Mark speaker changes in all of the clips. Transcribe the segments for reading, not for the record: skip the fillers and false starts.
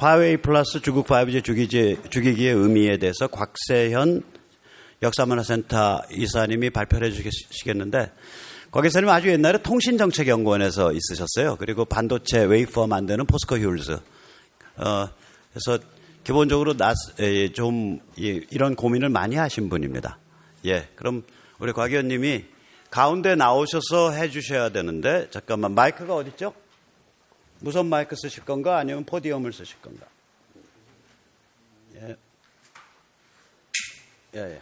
Speaker 1: 화웨이 플러스 중국 5G 주기기의 의미에 대해서 곽세현 역사문화센터 이사님이 발표를 해주시겠는데, 곽 이사님 아주 옛날에 통신정책연구원에서 있으셨어요. 그리고 반도체 웨이퍼 만드는 포스코 휴일즈. 그래서 기본적으로 좀 이런 고민을 많이 하신 분입니다. 예, 그럼 우리 곽 의원님이 가운데 나오셔서 해주셔야 되는데, 잠깐만, 마이크가 어디 있죠? 무선 마이크 쓰실 건가 아니면 포디움을 쓰실 건가? 예. 예.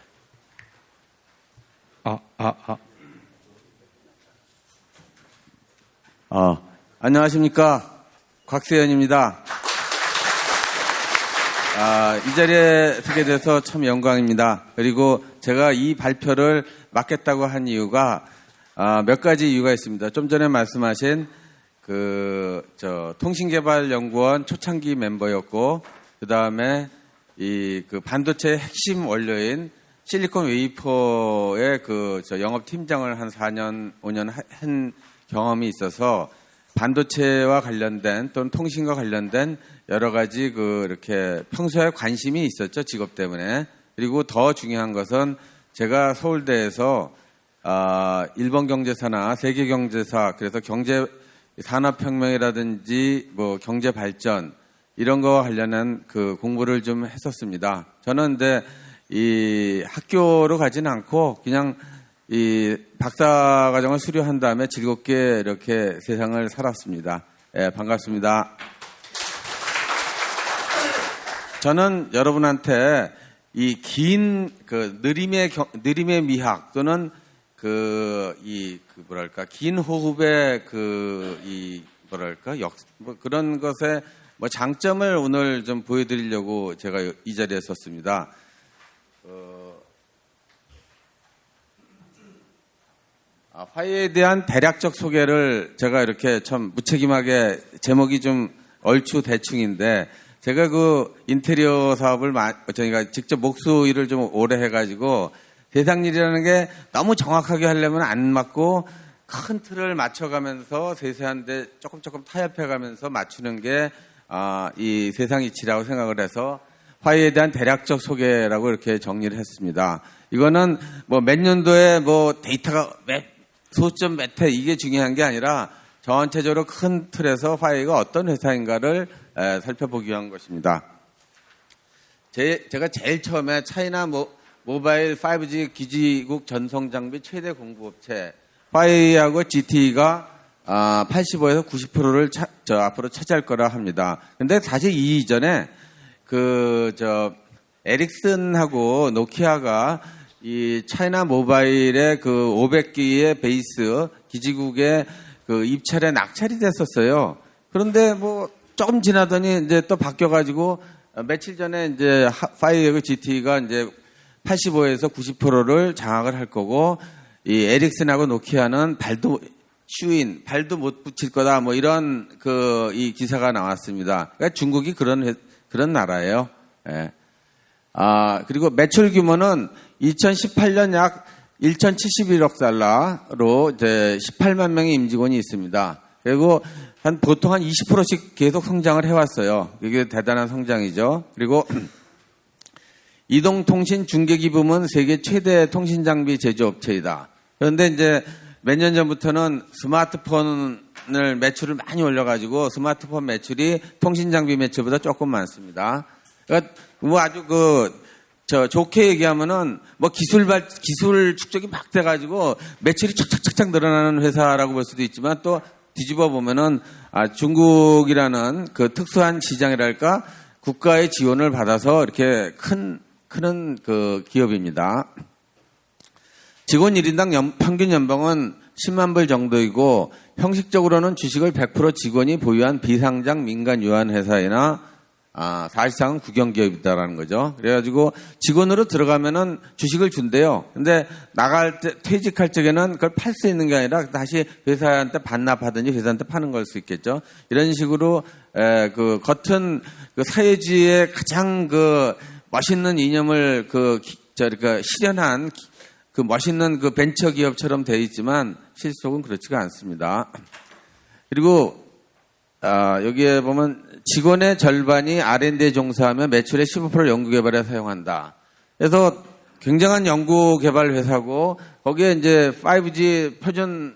Speaker 2: 안녕하십니까. 곽세현입니다. 이 자리에 서게 돼서 참 영광입니다. 그리고 제가 이 발표를 맡겠다고 한 이유가, 몇 가지 이유가 있습니다. 좀 전에 말씀하신 통신개발연구원 초창기 멤버였고, 그 다음에 반도체 핵심 원료인 실리콘 웨이퍼의 영업팀장을 한 4년, 5년 한 경험이 있어서 반도체와 관련된 또는 통신과 관련된 여러 가지 이렇게 평소에 관심이 있었죠, 직업 때문에. 그리고 더 중요한 것은 제가 서울대에서 일본 경제사나 세계 경제사, 그래서 경제 산업혁명이라든지 경제 발전 이런 거와 관련한 공부를 좀 했었습니다. 저는 근데 이 학교로 가지는 않고 그냥 이 박사과정을 수료한 다음에 즐겁게 이렇게 세상을 살았습니다. 예, 반갑습니다. 저는 여러분한테 이 긴 느림의 미학 또는 긴 호흡의 그런 것의 장점을 오늘 좀 보여드리려고 제가 이 자리에 섰습니다. 화웨이에 대한 대략적 소개를 제가 이렇게 참 무책임하게, 제목이 좀 얼추 대충인데, 제가 인테리어 사업을 저희가 직접 목수 일을 좀 오래 해가지고 세상일이라는 게 너무 정확하게 하려면 안 맞고 큰 틀을 맞춰가면서 세세한데 조금 타협해가면서 맞추는 게 이 세상 이치라고 생각을 해서 화웨이에 대한 대략적 소개라고 이렇게 정리를 했습니다. 이거는 몇 년도에 데이터가 소점 몇 회 이게 중요한 게 아니라 전체적으로 큰 틀에서 화웨이가 어떤 회사인가를 살펴보기 위한 것입니다. 제가 제일 처음에 차이나 모바일 5G 기지국 전송 장비 최대 공급업체 화웨이하고 GTE가 85에서 90%를 앞으로 차지할 거라 합니다. 근데 사실 이 이전에 에릭슨하고 노키아가 이 차이나 모바일의 500기의 베이스 기지국에 입찰에 낙찰이 됐었어요. 그런데 조금 지나더니 이제 또 바뀌어가지고 며칠 전에 이제 화웨이하고 GTE가 이제 85에서 90%를 장악을 할 거고, 이 에릭슨하고 노키아는 발도 못 붙일 거다, 이런 이 기사가 나왔습니다. 그러니까 중국이 그런 나라예요. 예. 그리고 매출 규모는 2018년 약 1,071억 달러로 이제 18만 명의 임직원이 있습니다. 그리고 보통 한 20%씩 계속 성장을 해왔어요. 이게 대단한 성장이죠. 그리고 이동통신 중계기 부문 세계 최대 통신 장비 제조업체이다. 그런데 이제 몇 년 전부터는 스마트폰을 매출을 많이 올려가지고 스마트폰 매출이 통신 장비 매출보다 조금 많습니다. 그러니까 아주 좋게 얘기하면은 기술 축적이 막 돼가지고 매출이 착착착착 늘어나는 회사라고 볼 수도 있지만, 또 뒤집어 보면은 중국이라는 특수한 시장이랄까 국가의 지원을 받아서 이렇게 큰 기업입니다. 직원 1인당 평균 연봉은 10만 불 정도이고, 형식적으로는 주식을 100% 직원이 보유한 비상장 민간 유한 회사이나 사실상은 국영기업이다라는 거죠. 그래가지고 직원으로 들어가면은 주식을 준대요. 근데 퇴직할 적에는 그걸 팔 수 있는 게 아니라 다시 회사한테 반납하든지 회사한테 파는 걸 수 있겠죠. 이런 식으로 겉은 사회주의의 가장 멋있는 이념을 실현한 멋있는 벤처 기업처럼 되어 있지만 실속은 그렇지가 않습니다. 그리고 여기에 보면 직원의 절반이 R&D에 종사하며 매출의 15%를 연구개발에 사용한다. 그래서 굉장한 연구개발 회사고 거기에 이제 5G 표준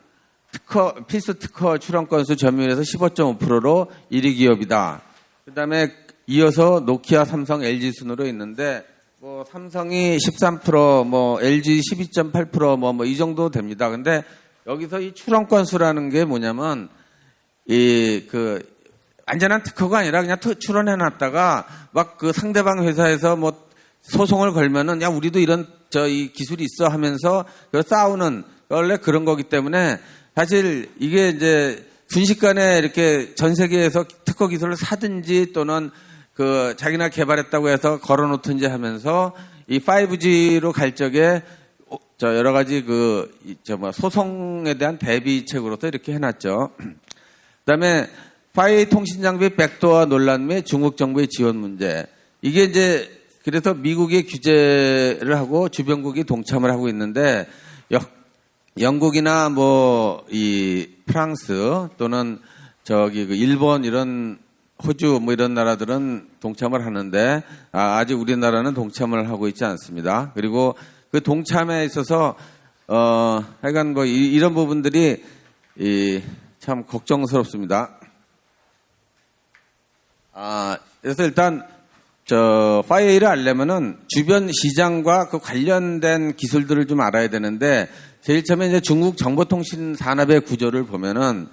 Speaker 2: 특허, 필수 특허 출원 건수 점유율에서 15.5%로 1위 기업이다. 그다음에 이어서 노키아, 삼성, LG 순으로 있는데 뭐 삼성이 13%, 뭐 LG 12.8%, 뭐 이 정도 됩니다. 근데 여기서 이 출원 건수라는 게 뭐냐면 완전한 특허가 아니라 그냥 출원해 놨다가 막 그 상대방 회사에서 뭐 소송을 걸면은 야 우리도 이런 이 기술이 있어 하면서 싸우는 원래 그런 거기 때문에 사실 이게 이제 순식간에 이렇게 전 세계에서 특허 기술을 사든지 또는 그 자기나 개발했다고 해서 걸어놓든지 하면서 이 5G로 갈 적에 여러 가지 소송에 대한 대비책으로서 이렇게 해놨죠. 그다음에 5G 통신 장비 백도어 논란 및 중국 정부의 지원 문제. 이게 이제 그래서 미국이 규제를 하고 주변국이 동참을 하고 있는데 영국이나 뭐 이 프랑스 또는 일본 이런 호주 뭐 이런 나라들은 동참을 하는데 아직 우리나라는 동참을 하고 있지 않습니다. 그리고 그 동참에 있어서 하여간 뭐 이런 부분들이 참 걱정스럽습니다. 그래서 일단 5G를 알려면은 주변 시장과 그 관련된 기술들을 좀 알아야 되는데 제일 처음에 이제 중국 정보통신 산업의 구조를 보면은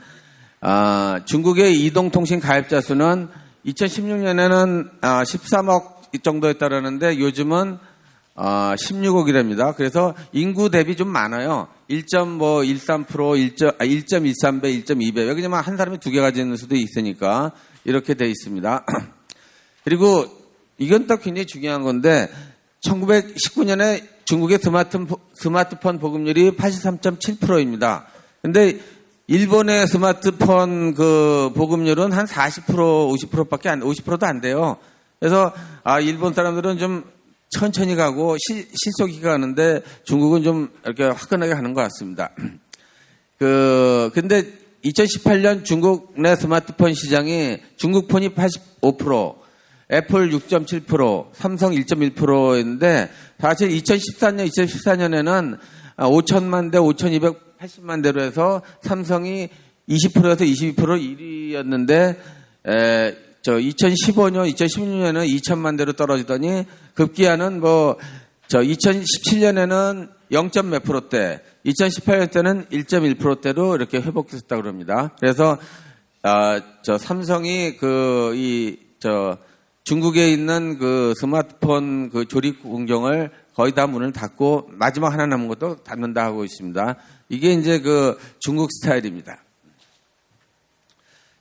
Speaker 2: 중국의 이동통신 가입자 수는 2016년에는 13억 정도였다라는데 요즘은 16억이랍니다. 그래서 인구 대비 좀 많아요. 1.13%, 1.13배, 1.2배. 왜냐면 한 사람이 두 개 가지는 수도 있으니까 이렇게 돼 있습니다. 그리고 이건 또 굉장히 중요한 건데 1919년에 중국의 스마트폰 보급률이 83.7%입니다. 근데 일본의 스마트폰 그 보급률은 한 40%, 50%밖에 50%도 안 돼요. 그래서 일본 사람들은 좀 천천히 가고 실속이 가는데 중국은 좀 이렇게 화끈하게 하는 것 같습니다. 근데 2018년 중국 내 스마트폰 시장이 중국 폰이 85%, 애플 6.7%, 삼성 1.1%인데 사실 2014년에는 5천만 대 5,280만 대로 해서 삼성이 20%에서 22% 1위였는데 2015년, 2016년에는 2천만 대로 떨어지더니 급기야는 2017년에는 0. 몇 %대, 2018년 때는 1.1%대로 이렇게 회복됐다고 그럽니다. 그래서 삼성이 중국에 있는 그 스마트폰 그 조립 공정을 거의 다 문을 닫고 마지막 하나 남은 것도 닫는다 하고 있습니다. 이게 이제 그 중국 스타일입니다.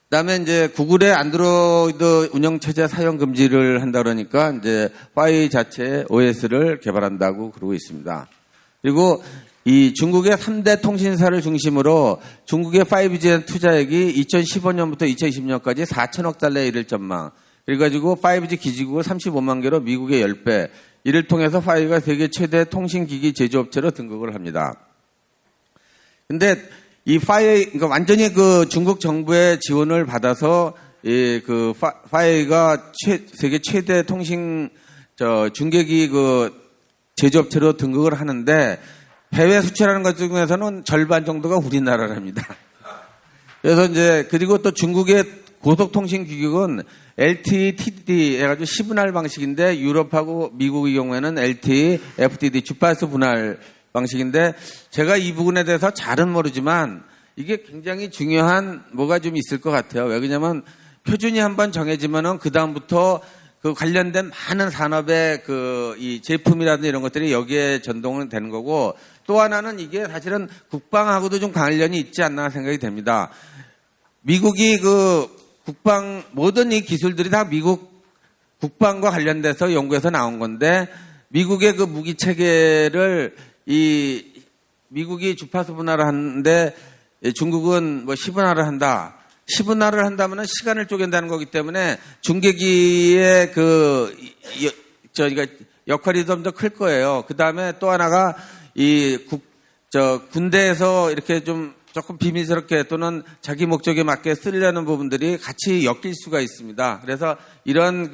Speaker 2: 그다음에 이제 구글의 안드로이드 운영체제 사용 금지를 한다 그러니까 이제 파이 자체 OS를 개발한다고 그러고 있습니다. 그리고 이 중국의 3대 통신사를 중심으로 중국의 5G에 투자액이 2015년부터 2020년까지 4천억 달러에 이를 전망. 그래가지고 5G 기지국을 35만 개로 미국의 10배. 이를 통해서 5G가 세계 최대 통신기기 제조업체로 등극을 합니다. 근데 이 5G, 그러니까 완전히 그 중국 정부의 지원을 받아서 그 5G가 세계 최대 통신 중계기 그 제조업체로 등극을 하는데 해외 수출하는 것 중에서는 절반 정도가 우리나라랍니다. 그래서 이제 그리고 또 중국의 고속통신규격은 LTE, TDD 해가지고 10분할 방식인데 유럽하고 미국의 경우에는 LTE, FDD 주파수 분할 방식인데 제가 이 부분에 대해서 잘은 모르지만 이게 굉장히 중요한 뭐가 좀 있을 것 같아요. 왜 그러냐면 표준이 한번 정해지면은 그 다음부터 그 관련된 많은 산업의 이 제품이라든지 이런 것들이 여기에 전동은 되는 거고 또 하나는 이게 사실은 국방하고도 좀 관련이 있지 않나 생각이 됩니다. 미국이 모든 이 기술들이 다 미국 국방과 관련돼서 연구해서 나온 건데 미국의 그 무기 체계를 미국이 주파수 분할을 하는데 중국은 10분할을 한다. 10분할을 한다면 시간을 쪼갠다는 거기 때문에 중계기의 역할이 좀 더 클 거예요. 그 다음에 또 하나가 군대에서 이렇게 좀 조금 비밀스럽게 또는 자기 목적에 맞게 쓰려는 부분들이 같이 엮일 수가 있습니다. 그래서 이런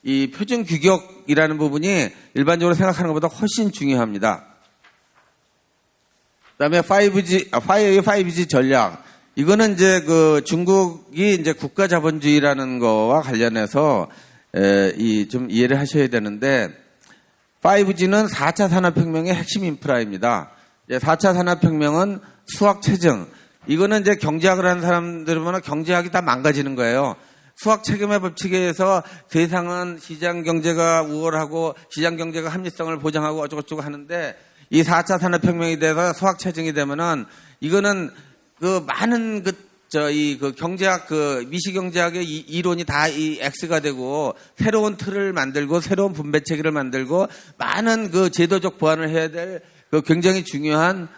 Speaker 2: 이 표준 규격이라는 부분이 일반적으로 생각하는 것보다 훨씬 중요합니다. 그다음에 5G 전략. 이거는 이제 중국이 이제 국가 자본주의라는 거와 관련해서 좀 이해를 하셔야 되는데 5G는 4차 산업혁명의 핵심 인프라입니다. 4차 산업혁명은 수학 체증. 이거는 이제 경제학을 하는 사람들은 경제학이 다 망가지는 거예요. 수학 책임의 법칙에 의해서 세상은 시장 경제가 우월하고 시장 경제가 합리성을 보장하고 어쩌고저쩌고 하는데 이 4차 산업혁명에 대해서 수학 체증이 되면은 이거는 많은 경제학, 미시경제학의 이론이 다 이 X가 되고 새로운 틀을 만들고 새로운 분배 체계를 만들고 많은 제도적 보완을 해야 될 굉장히 중요한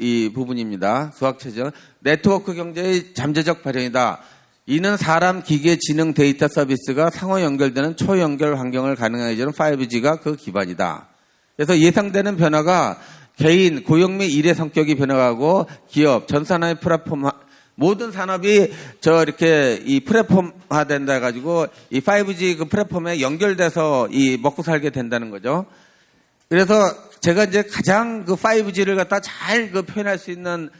Speaker 2: 이 부분입니다. 수학 체증. 네트워크 경제의 잠재적 발현이다. 이는 사람, 기계, 지능, 데이터 서비스가 상호 연결되는 초연결 환경을 가능하게 해주는 5G가 그 기반이다. 그래서 예상되는 변화가 개인, 고용 및 일의 성격이 변화하고 기업, 전 산업의 플랫폼, 모든 산업이 이렇게 이 플랫폼화 된다 해가지고 이 5G 플랫폼에 연결돼서 이 먹고 살게 된다는 거죠. 그래서 제가 이제 가장 5G를 갖다 잘 표현할 수 있는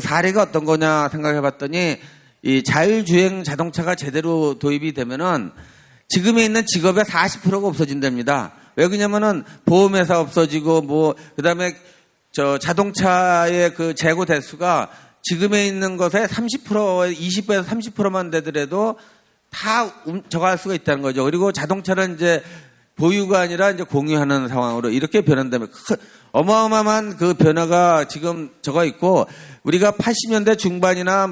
Speaker 2: 사례가 어떤 거냐 생각해 봤더니 이 자율주행 자동차가 제대로 도입이 되면은 지금에 있는 직업의 40%가 없어진답니다. 왜 그러냐면은 보험회사 없어지고 그다음에 자동차의 재고 대수가 지금에 있는 것에 30%, 20배에서 30%만 되더라도 다 저갈 수가 있다는 거죠. 그리고 자동차는 이제 보유가 아니라 이제 공유하는 상황으로 이렇게 변한다면 어마어마한 변화가 지금 저가 있고 우리가 80년대 중반이나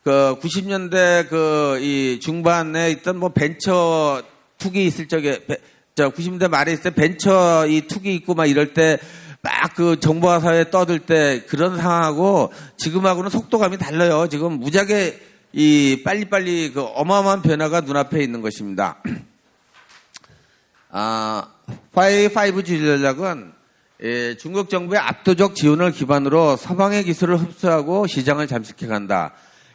Speaker 2: 90년대 이 중반에 있던 벤처 투기 있을 적에 90년대 말에 있을 때 벤처 이 투기 있고 이럴 때 막 정보화 사회에 떠들 때 그런 상황하고 지금하고는 속도감이 달라요. 지금 무지하게 이 빨리빨리 어마어마한 변화가 눈앞에 있는 것입니다. 5G 전략은 중국 정부의 압도적 지원을 기반으로 서방의 기술을 흡수하고 시장을 잠식해 간다.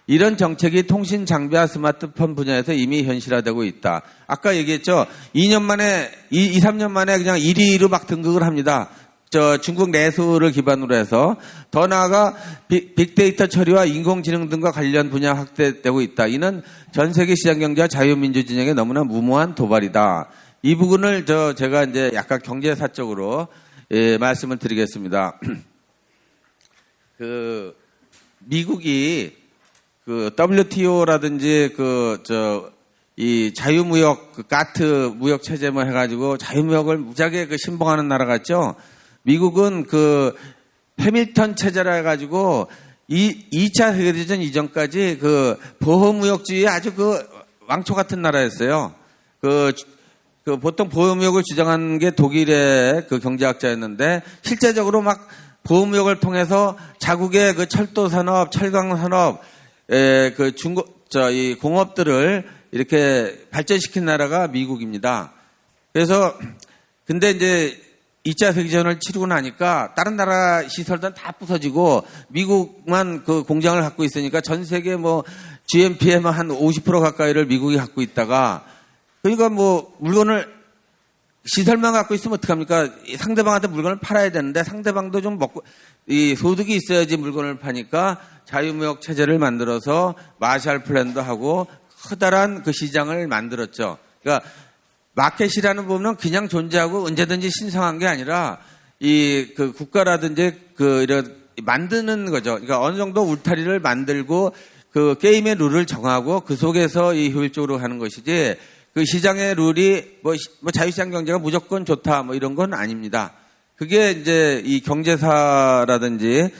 Speaker 2: 이런 정책이 통신 장비와 스마트폰 분야에서 이미 현실화되고 있다. 아까 얘기했죠. 2년 만에, 3년 만에 그냥 1위로 막 등극을 합니다. 중국 내수를 기반으로 해서 더 나아가 빅데이터 처리와 인공지능 등과 관련 분야 확대되고 있다. 이는 전 세계 시장 경제와 자유민주 진영에 너무나 무모한 도발이다. 이 부분을 제가 이제 약간 경제사적으로 말씀을 드리겠습니다. 미국이 WTO라든지 이 자유무역 가트 무역 체제 해가지고 자유무역을 무지하게 신봉하는 나라 같죠. 미국은 해밀턴 체제라 해가지고 2차 세계대전 이전까지 보호무역주의의 아주 왕초 같은 나라였어요. 보통 보호무역을 주장한 게 독일의 경제학자였는데 실제적으로 막 보호무역을 통해서 자국의 철도 산업, 철강 산업, 이 공업들을 이렇게 발전시킨 나라가 미국입니다. 그래서 근데 이제 2차 세계대전을 치르고 나니까 다른 나라 시설들은 다 부서지고 미국만 공장을 갖고 있으니까 전 세계 GNP의 한 50% 가까이를 미국이 갖고 있다가 그러니까 물건을 시설만 갖고 있으면 어떡합니까? 상대방한테 물건을 팔아야 되는데 상대방도 좀 이 소득이 있어야지 물건을 파니까 자유무역 체제를 만들어서 마샬 플랜도 하고 커다란 시장을 만들었죠. 그러니까 마켓이라는 부분은 그냥 존재하고 언제든지 신성한 게 아니라 국가라든지 이런 만드는 거죠. 그러니까 어느 정도 울타리를 만들고 게임의 룰을 정하고 그 속에서 이 효율적으로 하는 것이지 시장의 룰이 자유시장 경제가 무조건 좋다 이런 건 아닙니다. 그게 이제 이 경제사라든지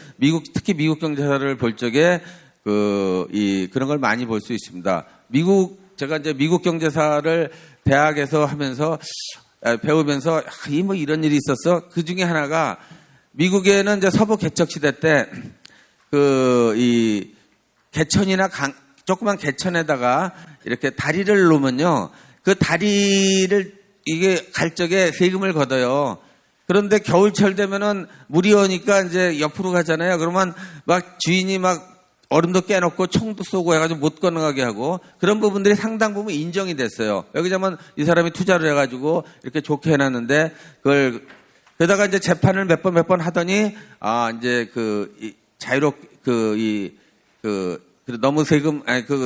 Speaker 2: 특히 미국 경제사를 볼 적에 그런 걸 많이 볼 수 있습니다. 제가 이제 미국 경제사를 대학에서 하면서 배우면서 이런 일이 있었어. 그 중에 하나가 미국에는 이제 서부 개척 시대 때 이 개천이나 조그만 개천에다가 이렇게 다리를 놓으면요. 그 다리를 이게 갈 적에 세금을 걷어요. 그런데 겨울철 되면은 물이 오니까 이제 옆으로 가잖아요. 그러면 막 주인이 막 얼음도 깨놓고 총도 쏘고 해가지고 못 건너가게 하고 그런 부분들이 상당 부분 인정이 됐어요. 여기자면 이 사람이 투자를 해가지고 이렇게 좋게 해놨는데 그걸 그러다가 이제 재판을 몇 번 하더니 이제 너무 세금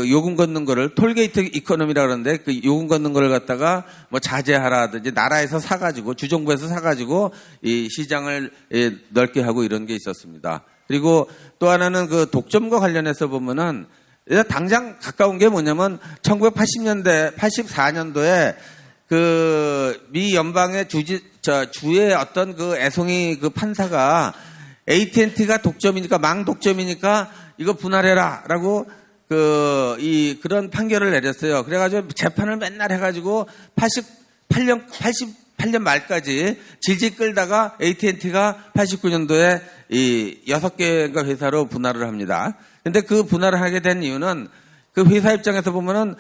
Speaker 2: 요금 걷는 거를 톨게이트 이코노미라 그러는데 그 요금 걷는 거를 갖다가 뭐 자제하라든지 나라에서 사가지고 주정부에서 사가지고 이 시장을 넓게 하고 이런 게 있었습니다. 그리고 또 하나는 그 독점과 관련해서 보면은 당장 가까운 게 뭐냐면 1980년대 84년도에 그 미 연방의 주의 어떤 그 애송이 그 판사가 AT&T가 독점이니까 망 독점이니까 이거 분할해라라고 그런 판결을 내렸어요. 그래가지고 재판을 맨날 해가지고 88년 말까지 질질 끌다가 AT&T가 89년도에 이 6개가 회사로 분할을 합니다. 근데 그 분할을 하게 된 이유는 그 회사 입장에서 보면은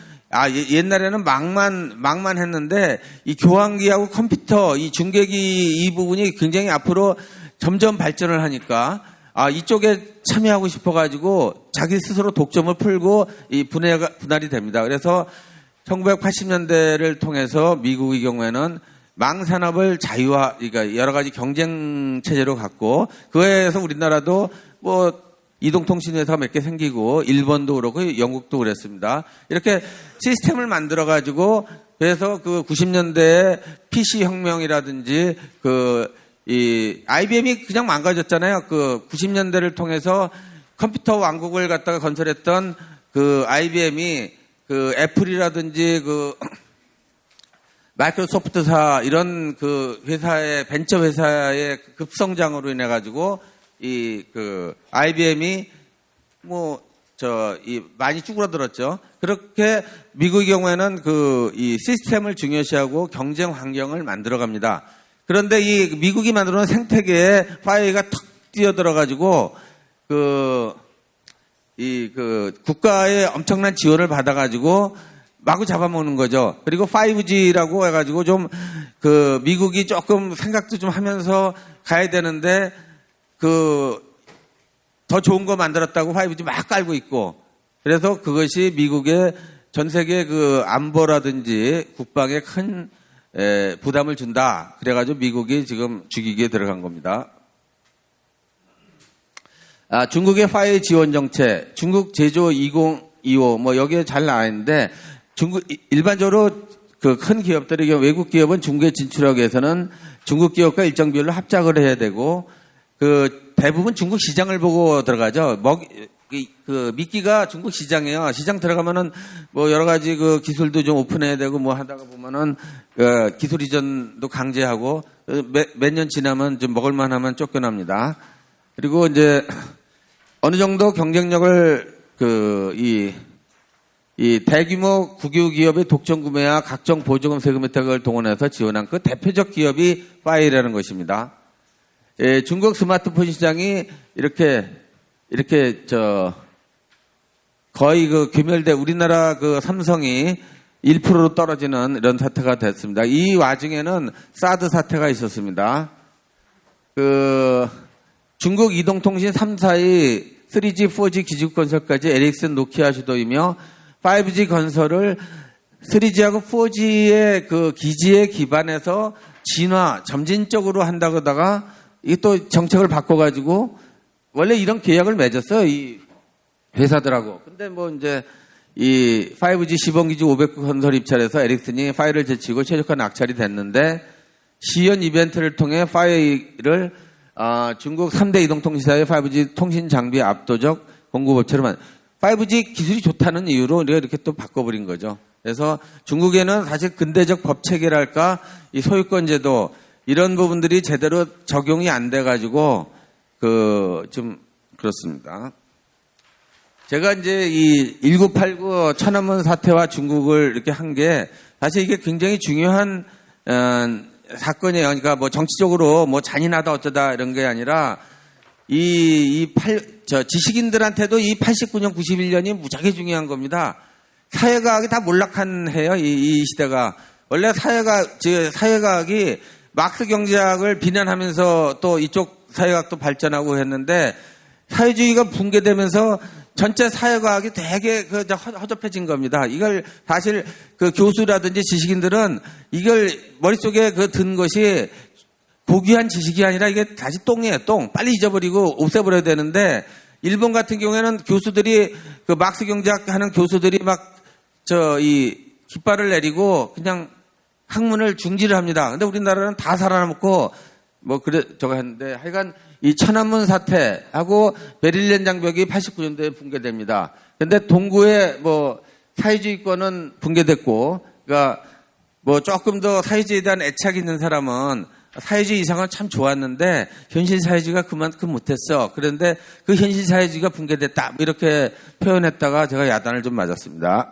Speaker 2: 옛날에는 망만 했는데 이 교환기하고 컴퓨터 이 중계기 이 부분이 굉장히 앞으로 점점 발전을 하니까 이쪽에 참여하고 싶어가지고 자기 스스로 독점을 풀고 이 분할이 됩니다. 그래서 1980년대를 통해서 미국의 경우에는 망산업을 그러니까 여러 가지 경쟁 체제로 갖고 그에 의해서 우리나라도 뭐 이동통신회사가 몇 개 생기고 일본도 그렇고 영국도 그랬습니다. 이렇게 시스템을 만들어 가지고 그래서 그 90년대에 PC 혁명이라든지 이 IBM이 그냥 망가졌잖아요. 그 90년대를 통해서 컴퓨터 왕국을 갖다가 건설했던 그 IBM이 그 애플이라든지 그 마이크로소프트사 이런 그 회사의 벤처 회사의 급성장으로 인해 가지고 IBM이 많이 쭈그러들었죠. 그렇게 미국의 경우에는 이 시스템을 중요시하고 경쟁 환경을 만들어 갑니다. 그런데 이 미국이 만들어 놓은 생태계에 파이가 턱 뛰어들어 가지고 국가의 엄청난 지원을 받아 가지고 마구 잡아먹는 거죠. 그리고 5G라고 해가지고 좀 미국이 조금 생각도 좀 하면서 가야 되는데 더 좋은 거 만들었다고 5G 막 깔고 있고 그래서 그것이 미국의 전 세계 안보라든지 국방에 큰 부담을 준다. 그래가지고 미국이 지금 죽이기에 들어간 겁니다. 중국의 5G 지원 정책, 중국 제조 2025 여기에 잘 나와 있는데 일반적으로 큰 기업들이 외국 기업은 중국에 진출하기 위해서는 중국 기업과 일정 비율로 합작을 해야 되고 대부분 중국 시장을 보고 들어가죠. 미끼가 중국 시장이에요. 시장 들어가면은 여러 가지 기술도 좀 오픈해야 되고 하다가 보면은 기술 이전도 강제하고 몇 년 지나면 좀 먹을만 하면 쫓겨납니다. 그리고 이제 어느 정도 경쟁력을 이 대규모 국유 기업의 독점 구매와 각종 보조금 세금 혜택을 동원해서 지원한 그 대표적 기업이 파이라는 것입니다. 중국 스마트폰 시장이 이렇게 거의 괴멸돼 우리나라 삼성이 1%로 떨어지는 이런 사태가 됐습니다. 이 와중에는 사드 사태가 있었습니다. 중국 이동통신 3사의 3G, 4G 기지국 건설까지 에릭슨, 노키아 주도이며 5G 건설을 3G하고 4G의 기지에 기반해서 점진적으로 한다고 하다가 이게 또 정책을 바꿔가지고 원래 이런 계약을 맺었어요. 이 회사들하고. 근데 이제 이 5G 시범기지 500구 건설 입찰에서 에릭슨이 파이를 제치고 최적화 낙찰이 됐는데 시연 이벤트를 통해 파이를 중국 3대 이동통신사의 5G 통신 장비 압도적 공급업체로 5G 기술이 좋다는 이유로 우리가 이렇게 또 바꿔버린 거죠. 그래서 중국에는 사실 근대적 법 체계랄까 이 소유권 제도 이런 부분들이 제대로 적용이 안 돼가지고 좀 그렇습니다. 제가 이제 이 1989 천안문 사태와 중국을 이렇게 한 게 사실 이게 굉장히 중요한 사건이에요. 그러니까 정치적으로 잔인하다 어쩌다 이런 게 아니라 지식인들한테도 이 89년, 91년이 무지하게 중요한 겁니다. 사회과학이 다 몰락한 해요, 이 시대가. 원래 사회과학이 막스 경제학을 비난하면서 또 이쪽 사회학도 발전하고 했는데 사회주의가 붕괴되면서 전체 사회과학이 되게 허접해진 겁니다. 이걸 사실 그 교수라든지 지식인들은 이걸 머릿속에 든 것이 고귀한 지식이 아니라 이게 다시 똥이에요, 똥. 빨리 잊어버리고 없애버려야 되는데 일본 같은 경우에는 교수들이 그 막스 경제학 하는 교수들이 깃발을 내리고 그냥 학문을 중지를 합니다. 근데 우리나라는 다 살아남고 저거 했는데 하여간 이 천안문 사태하고 베를린 장벽이 89년도에 붕괴됩니다. 근데 동구의 사회주의권은 붕괴됐고, 그러니까 조금 더 사회주의에 대한 애착이 있는 사람은 사회주의 이상은 참 좋았는데 현실 사회주의가 그만큼 못했어. 그런데 그 현실 사회주의가 붕괴됐다. 이렇게 표현했다가 제가 야단을 좀 맞았습니다.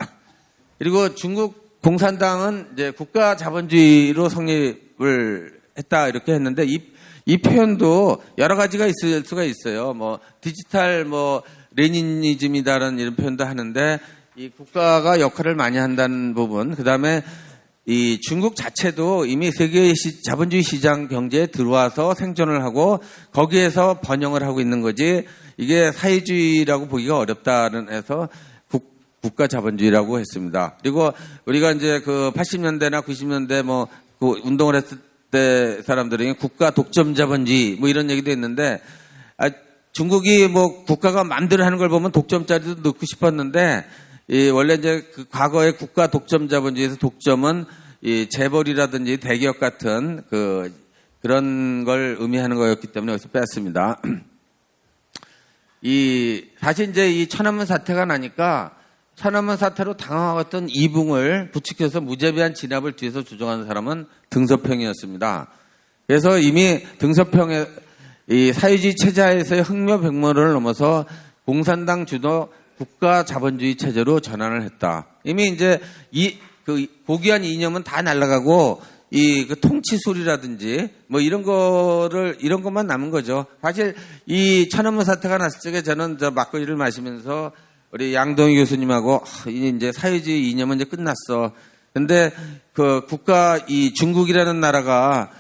Speaker 2: 그리고 중국 공산당은 이제 국가 자본주의로 성립을 했다 이렇게 했는데 이 표현도 여러 가지가 있을 수가 있어요. 디지털 레니니즘이다라는 이런 표현도 하는데 이 국가가 역할을 많이 한다는 부분, 그 다음에 이 중국 자체도 이미 세계 자본주의 시장 경제에 들어와서 생존을 하고 거기에서 번영을 하고 있는 거지 이게 사회주의라고 보기가 어렵다는 해서 국가 자본주의라고 했습니다. 그리고 우리가 이제 80년대나 90년대 그 운동을 했을 때 사람들이 국가 독점 자본주의 이런 얘기도 했는데 중국이 국가가 마음대로 하는 걸 보면 독점자리도 넣고 싶었는데 원래 이제 과거의 국가 독점 자본주의에서 독점은 이 재벌이라든지 대기업 같은 그런 걸 의미하는 거였기 때문에 여기서 뺐습니다. 사실 이제 이 천안문 사태가 나니까 천안문 사태로 당황했던 이붕을 부추겨서 무자비한 진압을 뒤에서 조종하는 사람은 등서평이었습니다. 그래서 이미 등서평의 이 사회주의 체제에서의 흑묘백모를 넘어서 공산당 주도 국가 자본주의 체제로 전환을 했다. 이미 이제 고귀한 이념은 다 날아가고 통치술이라든지 이런 것만 남은 거죠. 사실 이 천안문 사태가 났을 적에 저는 막걸리를 마시면서 우리 양동희 교수님하고 이제 사회주의 이념은 이제 끝났어. 근데 중국이라는 나라가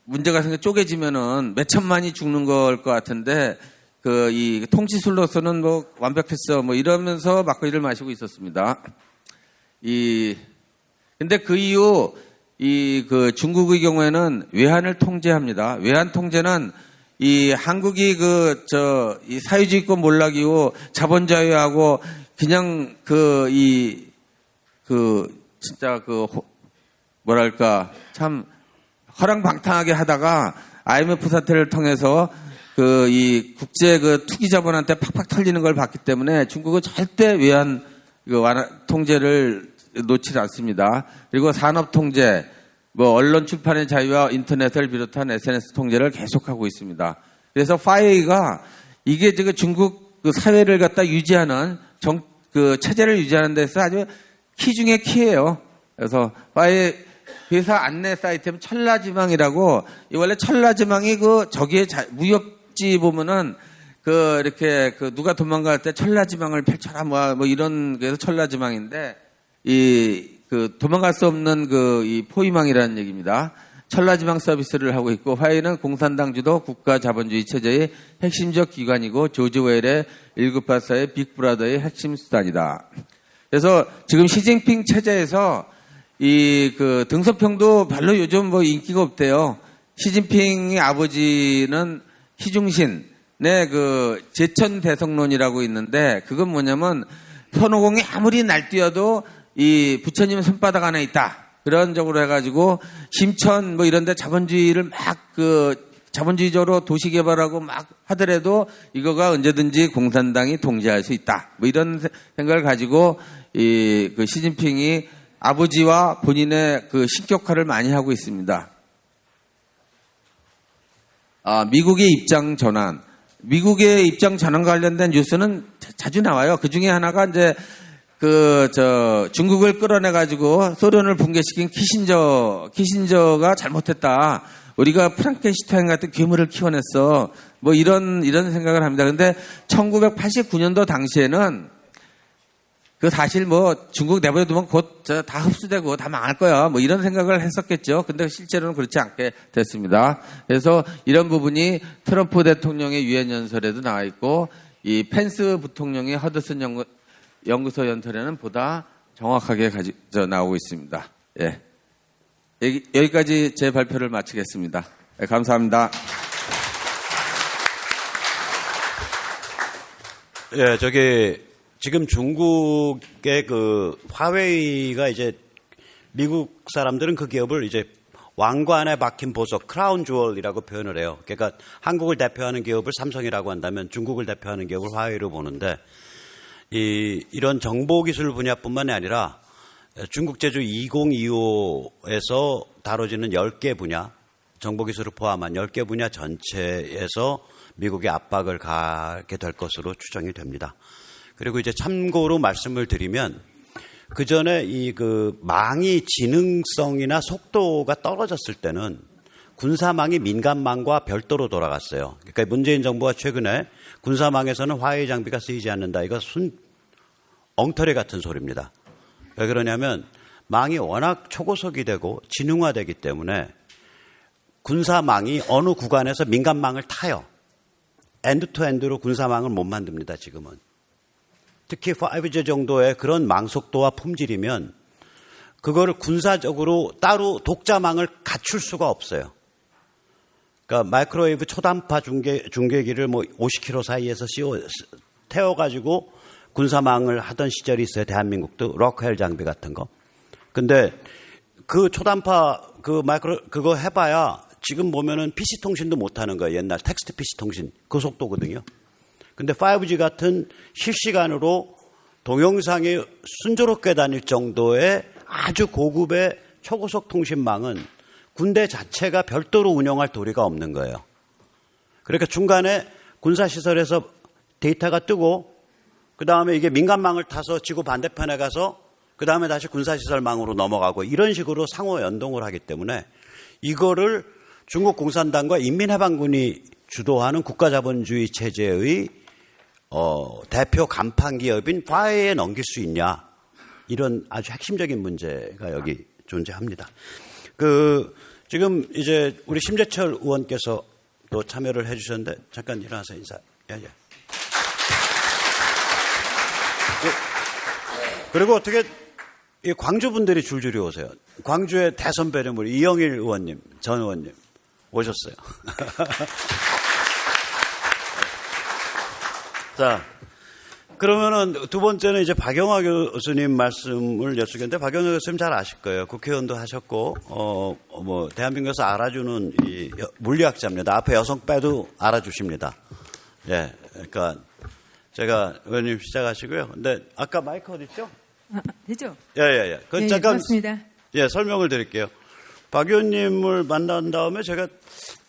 Speaker 2: 문제가 생겨 쪼개지면은 몇 천만이 죽는 걸 것 같은데 이 통치술로서는 완벽했어. 이러면서 막걸리를 마시고 있었습니다. 근데 그 이후 중국의 경우에는 외환을 통제합니다. 외환 통제는 한국이 이 사회주의권 몰락 이후 자본주의하고 그냥 진짜 뭐랄까 참 허랑방탕하게 하다가 IMF 사태를 통해서 이 국제 투기 자본한테 팍팍 털리는 걸 봤기 때문에 중국은 절대 외환 통제를 놓지 않습니다. 그리고 산업 통제, 언론 출판의 자유와 인터넷을 비롯한 SNS 통제를 계속하고 있습니다. 그래서 파이가 이게 중국 사회를 갖다 유지하는 체제를 유지하는 데서 아주 키 중에 키예요. 그래서 파이 회사 안내 사이트는 천라지망이라고 원래 천라지망이 저기에 무협지 보면은 이렇게 누가 도망갈 때 천라지망을 펼쳐라 이런 그래서 천라지망인데 도망갈 수 없는 이 포위망이라는 얘기입니다. 천라지망 서비스를 하고 있고 화이는 공산당 주도 국가 자본주의 체제의 핵심적 기관이고 조지 웰의 1984의 빅브라더의 핵심 수단이다. 그래서 지금 시진핑 체제에서 등서평도 별로 요즘 인기가 없대요. 시진핑의 아버지는 희중신의 제천 대성론이라고 있는데 그건 뭐냐면 손오공이 아무리 날뛰어도 이 부처님 손바닥 안에 있다. 그런 적으로 해가지고 심천 이런데 자본주의를 자본주의적으로 도시 개발하고 하더라도 이거가 언제든지 공산당이 통제할 수 있다. 이런 생각을 가지고 시진핑이 아버지와 본인의 신격화를 많이 하고 있습니다. 미국의 입장 전환. 미국의 입장 전환 관련된 뉴스는 자주 나와요. 그 중에 하나가 이제 중국을 끌어내가지고 소련을 붕괴시킨 키신저가 잘못했다. 우리가 프랑켄슈타인 같은 괴물을 키워냈어. 이런 생각을 합니다. 근데 1989년도 당시에는 그 사실 뭐 중국 내버려두면 곧 다 흡수되고 다 망할 거야. 뭐 이런 생각을 했었겠죠. 근데 실제로는 그렇지 않게 됐습니다. 그래서 이런 부분이 트럼프 대통령의 유엔 연설에도 나와 있고 이 펜스 부통령의 허드슨 연구소 연설에는 보다 정확하게 나오고 있습니다. 예. 여기까지 제 발표를 마치겠습니다. 네, 감사합니다.
Speaker 1: 예, 지금 중국의 그 화웨이가 이제 미국 사람들은 그 기업을 이제 왕관에 박힌 보석, 크라운 주얼이라고 표현을 해요. 그러니까 한국을 대표하는 기업을 삼성이라고 한다면 중국을 대표하는 기업을 화웨이로 보는데 이런 정보기술 분야뿐만이 아니라 중국 제주 2025에서 다뤄지는 10개 분야, 정보기술을 포함한 10개 분야 전체에서 미국의 압박을 가게 될 것으로 추정이 됩니다. 그리고 이제 참고로 말씀을 드리면 그 전에 그 망이 지능성이나 속도가 떨어졌을 때는 군사망이 민간망과 별도로 돌아갔어요. 그러니까 문재인 정부가 최근에 군사망에서는 화웨이 장비가 쓰이지 않는다. 이거 엉터리 같은 소리입니다. 왜 그러냐면 망이 워낙 초고속이 되고 지능화되기 때문에 군사망이 어느 구간에서 민간망을 타요. 엔드투엔드로 군사망을 못 만듭니다, 지금은. 특히 5G 정도의 그런 망속도와 품질이면 그거를 군사적으로 따로 독자망을 갖출 수가 없어요. 그러니까 마이크로웨이브 초단파 중계기를 뭐 50km 사이에서 태워가지고 군사망을 하던 시절이 있어요. 대한민국도 로크헬 장비 같은 거. 근데 그 초단파 그거 해봐야 지금 보면은 PC 통신도 못 하는 거예요. 옛날 텍스트 PC 통신 그 속도거든요. 근데 5G 같은 실시간으로 동영상이 순조롭게 다닐 정도의 아주 고급의 초고속 통신망은 군대 자체가 별도로 운영할 도리가 없는 거예요. 그러니까 중간에 군사시설에서 데이터가 뜨고 그 다음에 이게 민간망을 타서 지구 반대편에 가서 그 다음에 다시 군사시설망으로 넘어가고 이런 식으로 상호 연동을 하기 때문에 이거를 중국 공산당과 인민해방군이 주도하는 국가자본주의 체제의 대표 간판 기업인 화웨이에 넘길 수 있냐 이런 아주 핵심적인 문제가 여기 존재합니다. 지금 이제 우리 심재철 의원께서 또 참여를 해주셨는데 잠깐 일어나서 인사. 예. 그리고 어떻게 광주 분들이 줄줄이 오세요. 광주의 대선배는 우리 이영일 의원님, 전 의원님 오셨어요. 자, 그러면은 두 번째는 이제 박영하 교수님 말씀을 여쭙겠는데 박영하 교수님 잘 아실 거예요. 국회의원도 하셨고, 뭐 대한민국에서 알아주는 이 물리학자입니다. 앞에 여성 빼도 알아주십니다. 예, 그러니까 제가 의원님 시작하시고요. 근데 아까 마이크 어디 있죠?
Speaker 3: 되죠?
Speaker 1: 예. 그 잠깐
Speaker 3: 맞습니다.
Speaker 1: 예, 설명을 드릴게요. 박 의원님을 만난 다음에 제가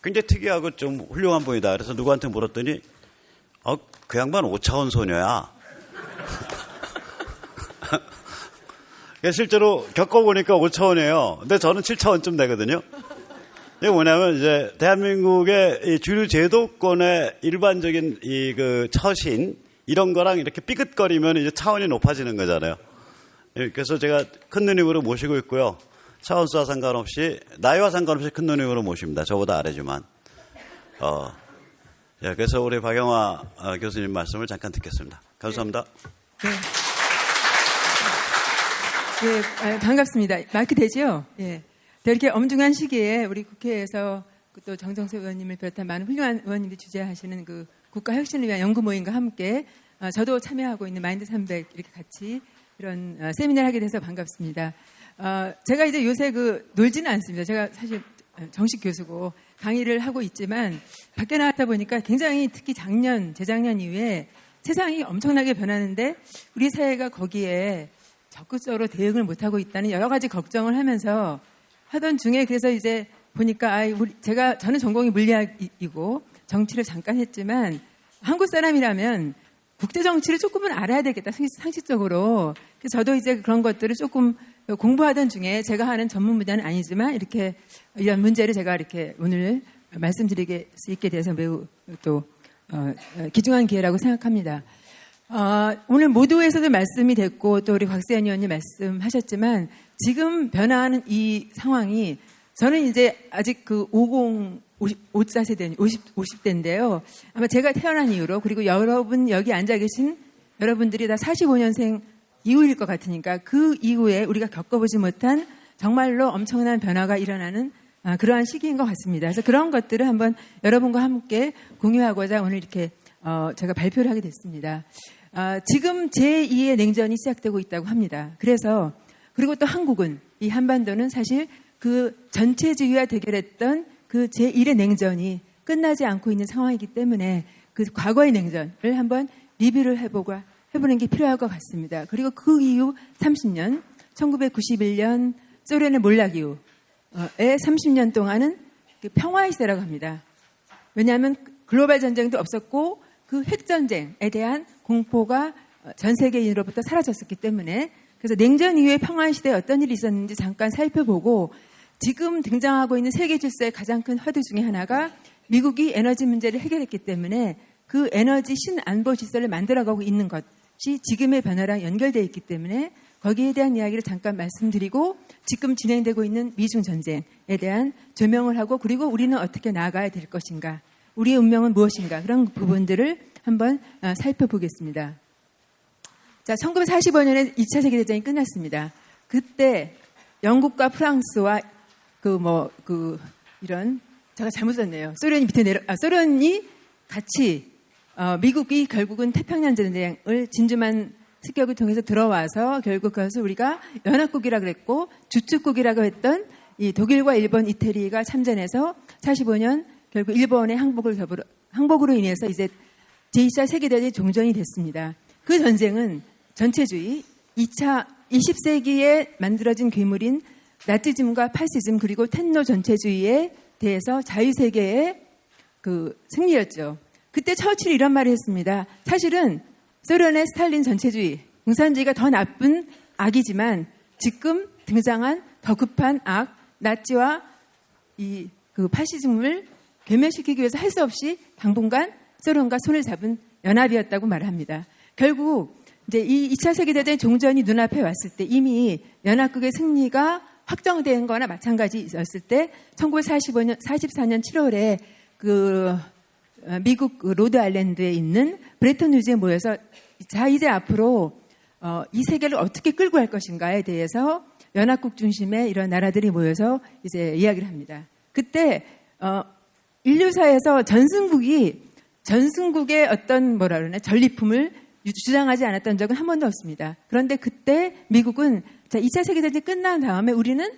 Speaker 1: 굉장히 특이하고 좀 훌륭한 분이다. 그래서 누구한테 물었더니 그 양반 5차원 소녀야. 실제로 겪어보니까 5차원이에요. 근데 저는 7차원쯤 되거든요. 이게 뭐냐면 이제 대한민국의 이 주류 제도권의 일반적인 그 처신 이런 거랑 이렇게 삐끗거리면 이제 차원이 높아지는 거잖아요. 그래서 제가 큰 누님으로 모시고 있고요. 차원수와 상관없이 나이와 상관없이 큰 누님으로 모십니다. 저보다 아래지만. 예, 그래서 우리 박영하 교수님 말씀을 잠깐 듣겠습니다. 감사합니다.
Speaker 3: 네, 반갑습니다. 마이크 되죠? 예. 이렇게 엄중한 시기에 우리 국회에서 또 정정석 의원님을 비롯한 많은 훌륭한 의원님들이 주재하시는 그 국가 혁신을 위한 연구 모임과 함께 저도 참여하고 있는 마인드 300 이렇게 같이 이런 세미나를 하게 돼서 반갑습니다. 제가 이제 요새 놀지는 않습니다. 제가 사실 정식 교수고 강의를 하고 있지만 밖에 나왔다 보니까 굉장히 특히 재작년 이후에 세상이 엄청나게 변하는데 우리 사회가 거기에 적극적으로 대응을 못하고 있다는 여러 가지 걱정을 하면서 하던 중에 그래서 이제 보니까 저는 전공이 물리학이고 정치를 잠깐 했지만 한국 사람이라면 국제 정치를 조금은 알아야 되겠다 상식적으로. 그래서 저도 이제 그런 것들을 조금 공부하던 중에 제가 하는 전문 분야는 아니지만 이렇게 이런 문제를 제가 이렇게 오늘 말씀드릴 수 있게 돼서 매우 또 귀중한 기회라고 생각합니다. 오늘 모두에서도 말씀이 됐고 또 우리 곽세현 의원님 말씀하셨지만 지금 변화하는 이 상황이 저는 이제 아직 그 54세대, 50대인데요. 아마 제가 태어난 이후로 그리고 여러분 여기 앉아 계신 여러분들이 다 45년생 이후일 것 같으니까 그 이후에 우리가 겪어보지 못한 정말로 엄청난 변화가 일어나는 그러한 시기인 것 같습니다. 그래서 그런 것들을 한번 여러분과 함께 공유하고자 오늘 이렇게 제가 발표를 하게 됐습니다. 지금 제2의 냉전이 시작되고 있다고 합니다. 그리고 또 한국은 이 한반도는 사실 그 전체주의와 대결했던 그 제1의 냉전이 끝나지 않고 있는 상황이기 때문에 그 과거의 냉전을 한번 리뷰를 해보는 게 필요할 것 같습니다. 그리고 그 이후 30년, 1991년 소련의 몰락 이후에 30년 동안은 그 평화의 시대라고 합니다. 왜냐하면 글로벌 전쟁도 없었고 그 핵전쟁에 대한 공포가 전 세계인으로부터 사라졌었기 때문에 그래서 냉전 이후의 평화의 시대에 어떤 일이 있었는지 잠깐 살펴보고 지금 등장하고 있는 세계 질서의 가장 큰 화두 중에 하나가 미국이 에너지 문제를 해결했기 때문에 그 에너지 신안보 질서를 만들어가고 있는 것이 지금의 변화랑 연결되어 있기 때문에 거기에 대한 이야기를 잠깐 말씀드리고 지금 진행되고 있는 미중 전쟁에 대한 조명을 하고 그리고 우리는 어떻게 나아가야 될 것인가 우리의 운명은 무엇인가 그런 부분들을 한번 살펴보겠습니다. 자, 1945년에 2차 세계대전이 끝났습니다. 그때 영국과 프랑스와 이런 제가 잘못 썼네요. 소련이 같이 미국이 결국은 태평양 전쟁을 진주만 습격을 통해서 들어와서 결국 그것을 우리가 연합국이라고 그랬고 주축국이라고 했던 이 독일과 일본, 이태리가 참전해서 45년 결국 일본의 항복으로 인해서 이제 제2차 세계대전이 종전이 됐습니다. 그 전쟁은 전체주의, 20세기에 만들어진 괴물인 나치즘과 파시즘 그리고 텐노 전체주의에 대해서 자유세계의 그 승리였죠. 그때 처칠이 이런 말을 했습니다. 사실은 소련의 스탈린 전체주의, 공산주의가 더 나쁜 악이지만 지금 등장한 더 급한 악, 나치와 그 파시즘을 괴멸시키기 위해서 할 수 없이 당분간 소련과 손을 잡은 연합이었다고 말합니다. 결국 이제 이 2차 세계대전 종전이 눈앞에 왔을 때 이미 연합국의 승리가 확정된 거나 마찬가지였을 때 1944년 7월에 그 미국 로드 아일랜드에 있는 브레턴 우즈에 모여서 자 이제 앞으로 이 세계를 어떻게 끌고 갈 것인가에 대해서 연합국 중심의 이런 나라들이 모여서 이제 이야기를 합니다. 그때 인류사에서 전승국의 어떤 전리품을 주장하지 않았던 적은 한 번도 없습니다. 그런데 그때 미국은 2차 세계대전이 끝난 다음에 우리는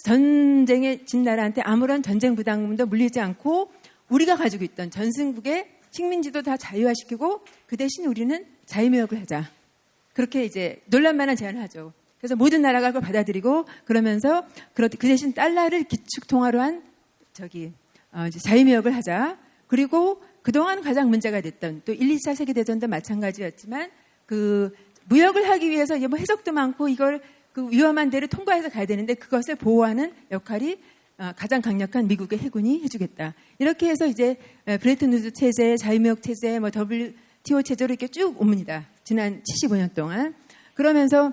Speaker 3: 전쟁에 진 나라한테 아무런 전쟁 부담금도 물리지 않고 우리가 가지고 있던 전승국의 식민지도 다 자유화시키고 그 대신 우리는 자유무역을 하자. 그렇게 이제 놀랄만한 제안을 하죠. 그래서 모든 나라가 그걸 받아들이고 그러면서 그 대신 달러를 기축통화로 한 이제 자유무역을 하자. 그리고 그동안 가장 문제가 됐던 또 1, 2차 세계대전도 마찬가지였지만 그 무역을 하기 위해서 뭐 해적도 많고 이걸 그 위험한 데를 통과해서 가야 되는데 그것을 보호하는 역할이 가장 강력한 미국의 해군이 해주겠다. 이렇게 해서 이제 브레튼 우드 체제, 자유무역 체제, WTO 체제로 이렇게 쭉 옵니다. 지난 75년 동안. 그러면서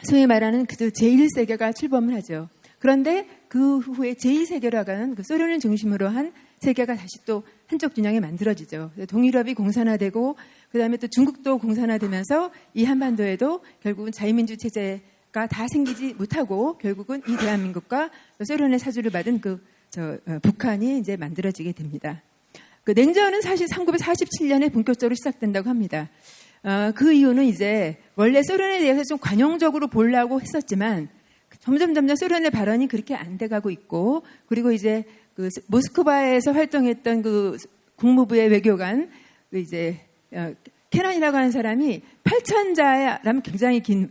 Speaker 3: 소위 말하는 그 제1세계가 출범을 하죠. 그런데 그 후에 제2세계라고 하는 그 소련을 중심으로 한 세계가 다시 또 한쪽 진영에 만들어지죠. 동유럽이 공산화되고 그다음에 또 중국도 공산화되면서 이 한반도에도 결국은 자유민주 체제가 다 생기지 못하고 결국은 이 대한민국과 소련의 사주를 받은 북한이 이제 만들어지게 됩니다. 그 냉전은 사실 1947년에 본격적으로 시작된다고 합니다. 그 이유는 이제 원래 소련에 대해서 좀 관용적으로 보려고 했었지만 점점 소련의 발언이 그렇게 안 돼가고 있고 그리고 이제 그 모스크바에서 활동했던 그 국무부의 외교관 이제 캐런이라고 하는 사람이 8,000자라면 굉장히 긴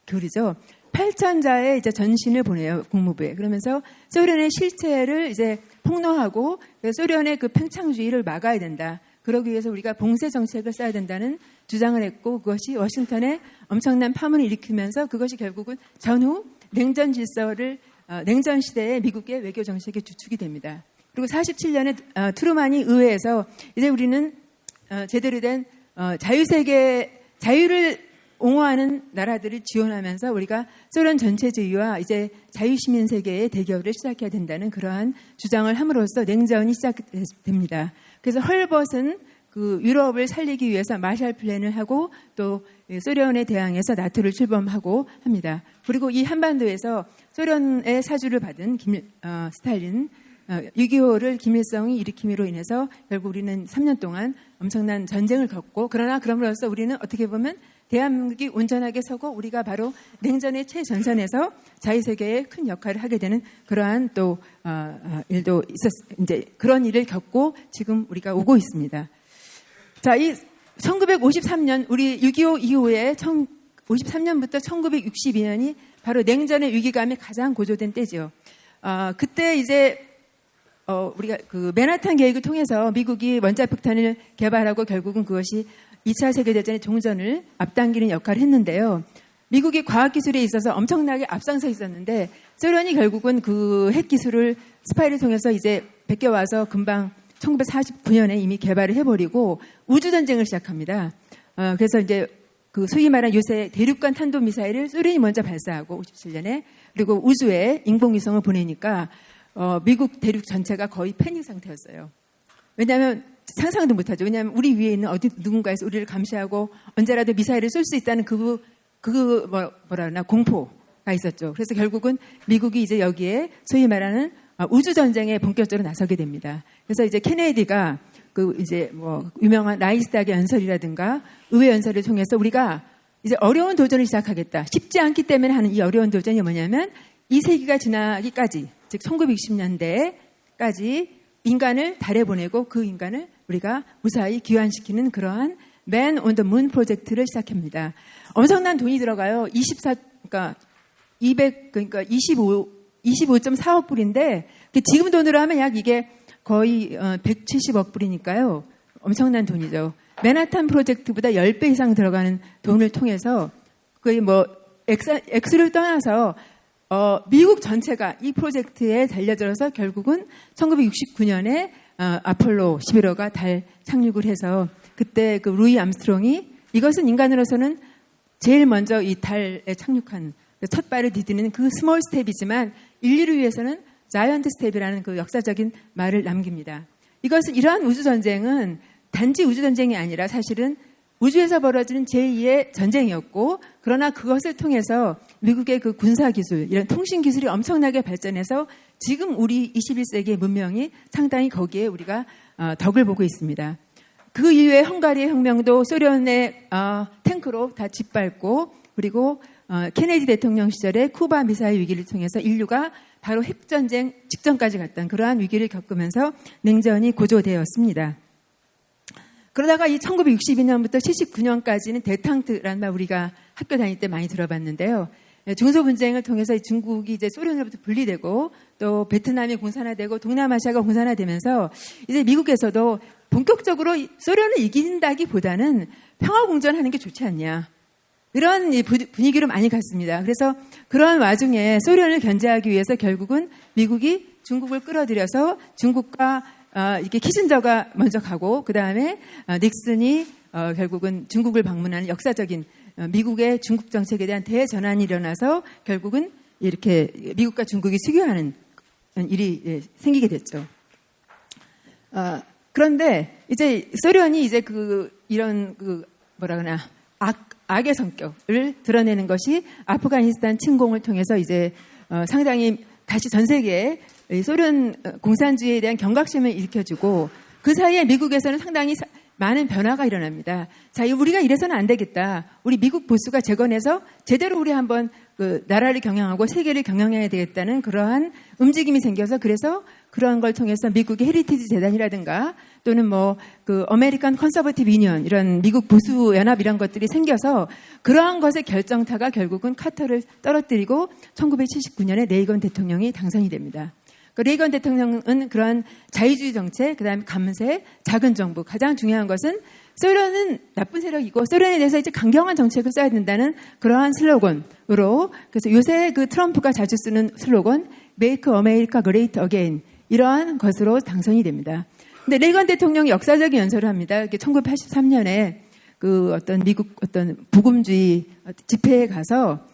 Speaker 3: 글이죠. 8,000자의 이제 전신을 보내요 국무부에. 그러면서 소련의 실체를 이제 폭로하고 소련의 그 팽창주의를 막아야 된다. 그러기 위해서 우리가 봉쇄 정책을 써야 된다는 주장을 했고 그것이 워싱턴에 엄청난 파문을 일으키면서 그것이 결국은 전후 냉전 질서를 냉전 시대의 미국의 외교 정책의 주축이 됩니다. 그리고 47년에 트루만이 의회에서 이제 우리는 제대로 된 자유를 옹호하는 나라들을 지원하면서 우리가 소련 전체주의와 이제 자유시민 세계의 대결을 시작해야 된다는 그러한 주장을 함으로써 냉전이 시작됩니다. 그래서 헐벗은 그 유럽을 살리기 위해서 마샬 플랜을 하고 또 소련에 대항해서 나토를 출범하고 합니다. 그리고 이 한반도에서 소련의 사주를 받은 스탈린 6.25를 김일성이 일으킴으로 인해서 결국 우리는 3년 동안 엄청난 전쟁을 겪고 그러나 그럼으로써 우리는 어떻게 보면 대한민국이 온전하게 서고 우리가 바로 냉전의 최전선에서 자유세계에 큰 역할을 하게 되는 그러한 또 일도 이제 그런 일을 겪고 지금 우리가 오고 있습니다. 자, 이 1953년 우리 6.25 이후에 53년부터 1962년이 바로 냉전의 위기감이 가장 고조된 때죠. 그때 이제 우리가 그 맨하탄 계획을 통해서 미국이 원자폭탄을 개발하고 결국은 그것이 2차 세계대전의 종전을 앞당기는 역할을 했는데요. 미국이 과학기술에 있어서 엄청나게 앞장서 있었는데 소련이 결국은 그 핵기술을 스파이를 통해서 이제 베껴와서 금방 1949년에 이미 개발을 해버리고 우주전쟁을 시작합니다. 그래서 이제 그 소위 말하는 요새 대륙간 탄도미사일을 소련이 먼저 발사하고 57년에 그리고 우주에 인공위성을 보내니까 미국 대륙 전체가 거의 패닉 상태였어요. 왜냐하면 상상도 못하죠. 왜냐하면 우리 위에 있는 어디 누군가에서 우리를 감시하고 언제라도 미사일을 쏠 수 있다는 뭐라 공포가 있었죠. 그래서 결국은 미국이 이제 여기에 소위 말하는 우주 전쟁에 본격적으로 나서게 됩니다. 그래서 이제 케네디가 그 이제 뭐 유명한 라이스닥의 연설이라든가 의회 연설을 통해서 우리가 이제 어려운 도전을 시작하겠다. 쉽지 않기 때문에 하는 이 어려운 도전이 뭐냐면 이 세기가 지나기까지 즉 1960년대까지 인간을 달에 보내고 그 인간을 우리가 무사히 귀환시키는 그러한 Man on the Moon 프로젝트를 시작합니다. 엄청난 돈이 들어가요. 25.4억 불인데 지금 돈으로 하면 약 이게 거의 170억 불이니까요. 엄청난 돈이죠. 맨하탄 프로젝트보다 10배 이상 들어가는 돈을 통해서 거의 뭐 액수를 떠나서 미국 전체가 이 프로젝트에 달려들어서 결국은 1969년에 아폴로 11호가 달 착륙을 해서 그때 그 루이 암스트롱이 이것은 인간으로서는 제일 먼저 이 달에 착륙한 첫 발을 디디는 그 스몰 스텝이지만 인류를 위해서는 자이언트 스텝이라는 그 역사적인 말을 남깁니다. 이러한 우주전쟁은 단지 우주전쟁이 아니라 사실은 우주에서 벌어지는 제2의 전쟁이었고 그러나 그것을 통해서 미국의 그 군사기술, 이런 통신기술이 엄청나게 발전해서 지금 우리 21세기의 문명이 상당히 거기에 우리가 덕을 보고 있습니다. 그 이후에 헝가리의 혁명도 소련의 탱크로 다 짓밟고 그리고 케네디 대통령 시절에 쿠바 미사일 위기를 통해서 인류가 바로 핵전쟁 직전까지 갔던 그러한 위기를 겪으면서 냉전이 고조되었습니다. 그러다가 이 1962년부터 79년까지는 데탕트라는 말 우리가 학교 다닐 때 많이 들어봤는데요. 중소분쟁을 통해서 중국이 이제 소련으로부터 분리되고 또 베트남이 공산화되고 동남아시아가 공산화되면서 이제 미국에서도 본격적으로 소련을 이긴다기보다는 평화공존하는 게 좋지 않냐. 이런 분위기로 많이 갔습니다. 그래서 그런 와중에 소련을 견제하기 위해서 결국은 미국이 중국을 끌어들여서 중국과 이게 키신저가 먼저 가고 그 다음에 닉슨이 결국은 중국을 방문하는 역사적인 미국의 중국 정책에 대한 대전환이 일어나서 결국은 이렇게 미국과 중국이 수교하는 일이 생기게 됐죠. 그런데 이제 소련이 이제 이런 뭐라 그러나 악의 성격을 드러내는 것이 아프가니스탄 침공을 통해서 이제 상당히 다시 전 세계에 소련 공산주의에 대한 경각심을 일으켜주고 그 사이에 미국에서는 상당히 많은 변화가 일어납니다. 자, 우리가 이래서는 안 되겠다. 우리 미국 보수가 재건해서 제대로 우리 한번 나라를 경영하고 세계를 경영해야 되겠다는 그러한 움직임이 생겨서 그래서 그러한 걸 통해서 미국의 헤리티지 재단이라든가 또는 아메리칸 컨서버티브 유니언 이런 미국 보수 연합 이런 것들이 생겨서 그러한 것의 결정타가 결국은 카터를 떨어뜨리고 1979년에 레이건 대통령이 당선이 됩니다. 레이건 대통령은 그러한 자유주의 정책, 그다음에 감세, 작은 정부 가장 중요한 것은 소련은 나쁜 세력이고 소련에 대해서 이제 강경한 정책을 써야 된다는 그러한 슬로건으로 그래서 요새 트럼프가 자주 쓰는 슬로건 Make America Great Again 이러한 것으로 당선이 됩니다. 근데 레이건 대통령이 역사적인 연설을 합니다. 1983년에 그 어떤 미국 어떤 부금주의 집회에 가서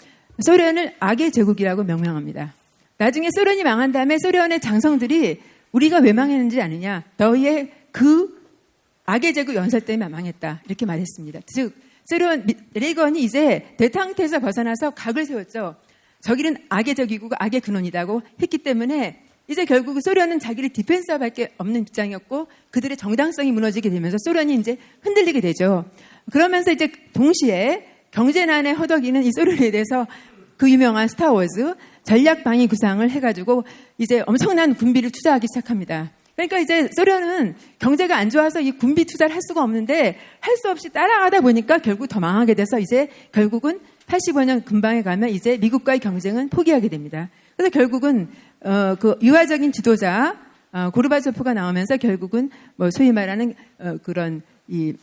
Speaker 3: 소련을 악의 제국이라고 명명합니다. 나중에 소련이 망한 다음에 소련의 장성들이 우리가 왜 망했는지 아느냐? 너희의 그 악의 제국 연설 때문에 망했다. 이렇게 말했습니다. 즉 소련 레이건이 이제 대탕태에서 벗어나서 각을 세웠죠. 저기는 악의 적이고 악의 근원이라고 했기 때문에 이제 결국 소련은 자기를 디펜스업밖에 없는 입장이었고 그들의 정당성이 무너지게 되면서 소련이 이제 흔들리게 되죠. 그러면서 이제 동시에 경제난에 허덕이는 이 소련에 대해서 그 유명한 스타워즈 전략방위 구상을 해가지고 이제 엄청난 군비를 투자하기 시작합니다. 그러니까 이제 소련은 경제가 안 좋아서 이 군비 투자를 할 수가 없는데 할 수 없이 따라가다 보니까 결국 더 망하게 돼서 이제 결국은 85년 근방에 가면 이제 미국과의 경쟁은 포기하게 됩니다. 그래서 결국은 그 유화적인 지도자 고르바초프가 나오면서 결국은 뭐 소위 말하는 그런 이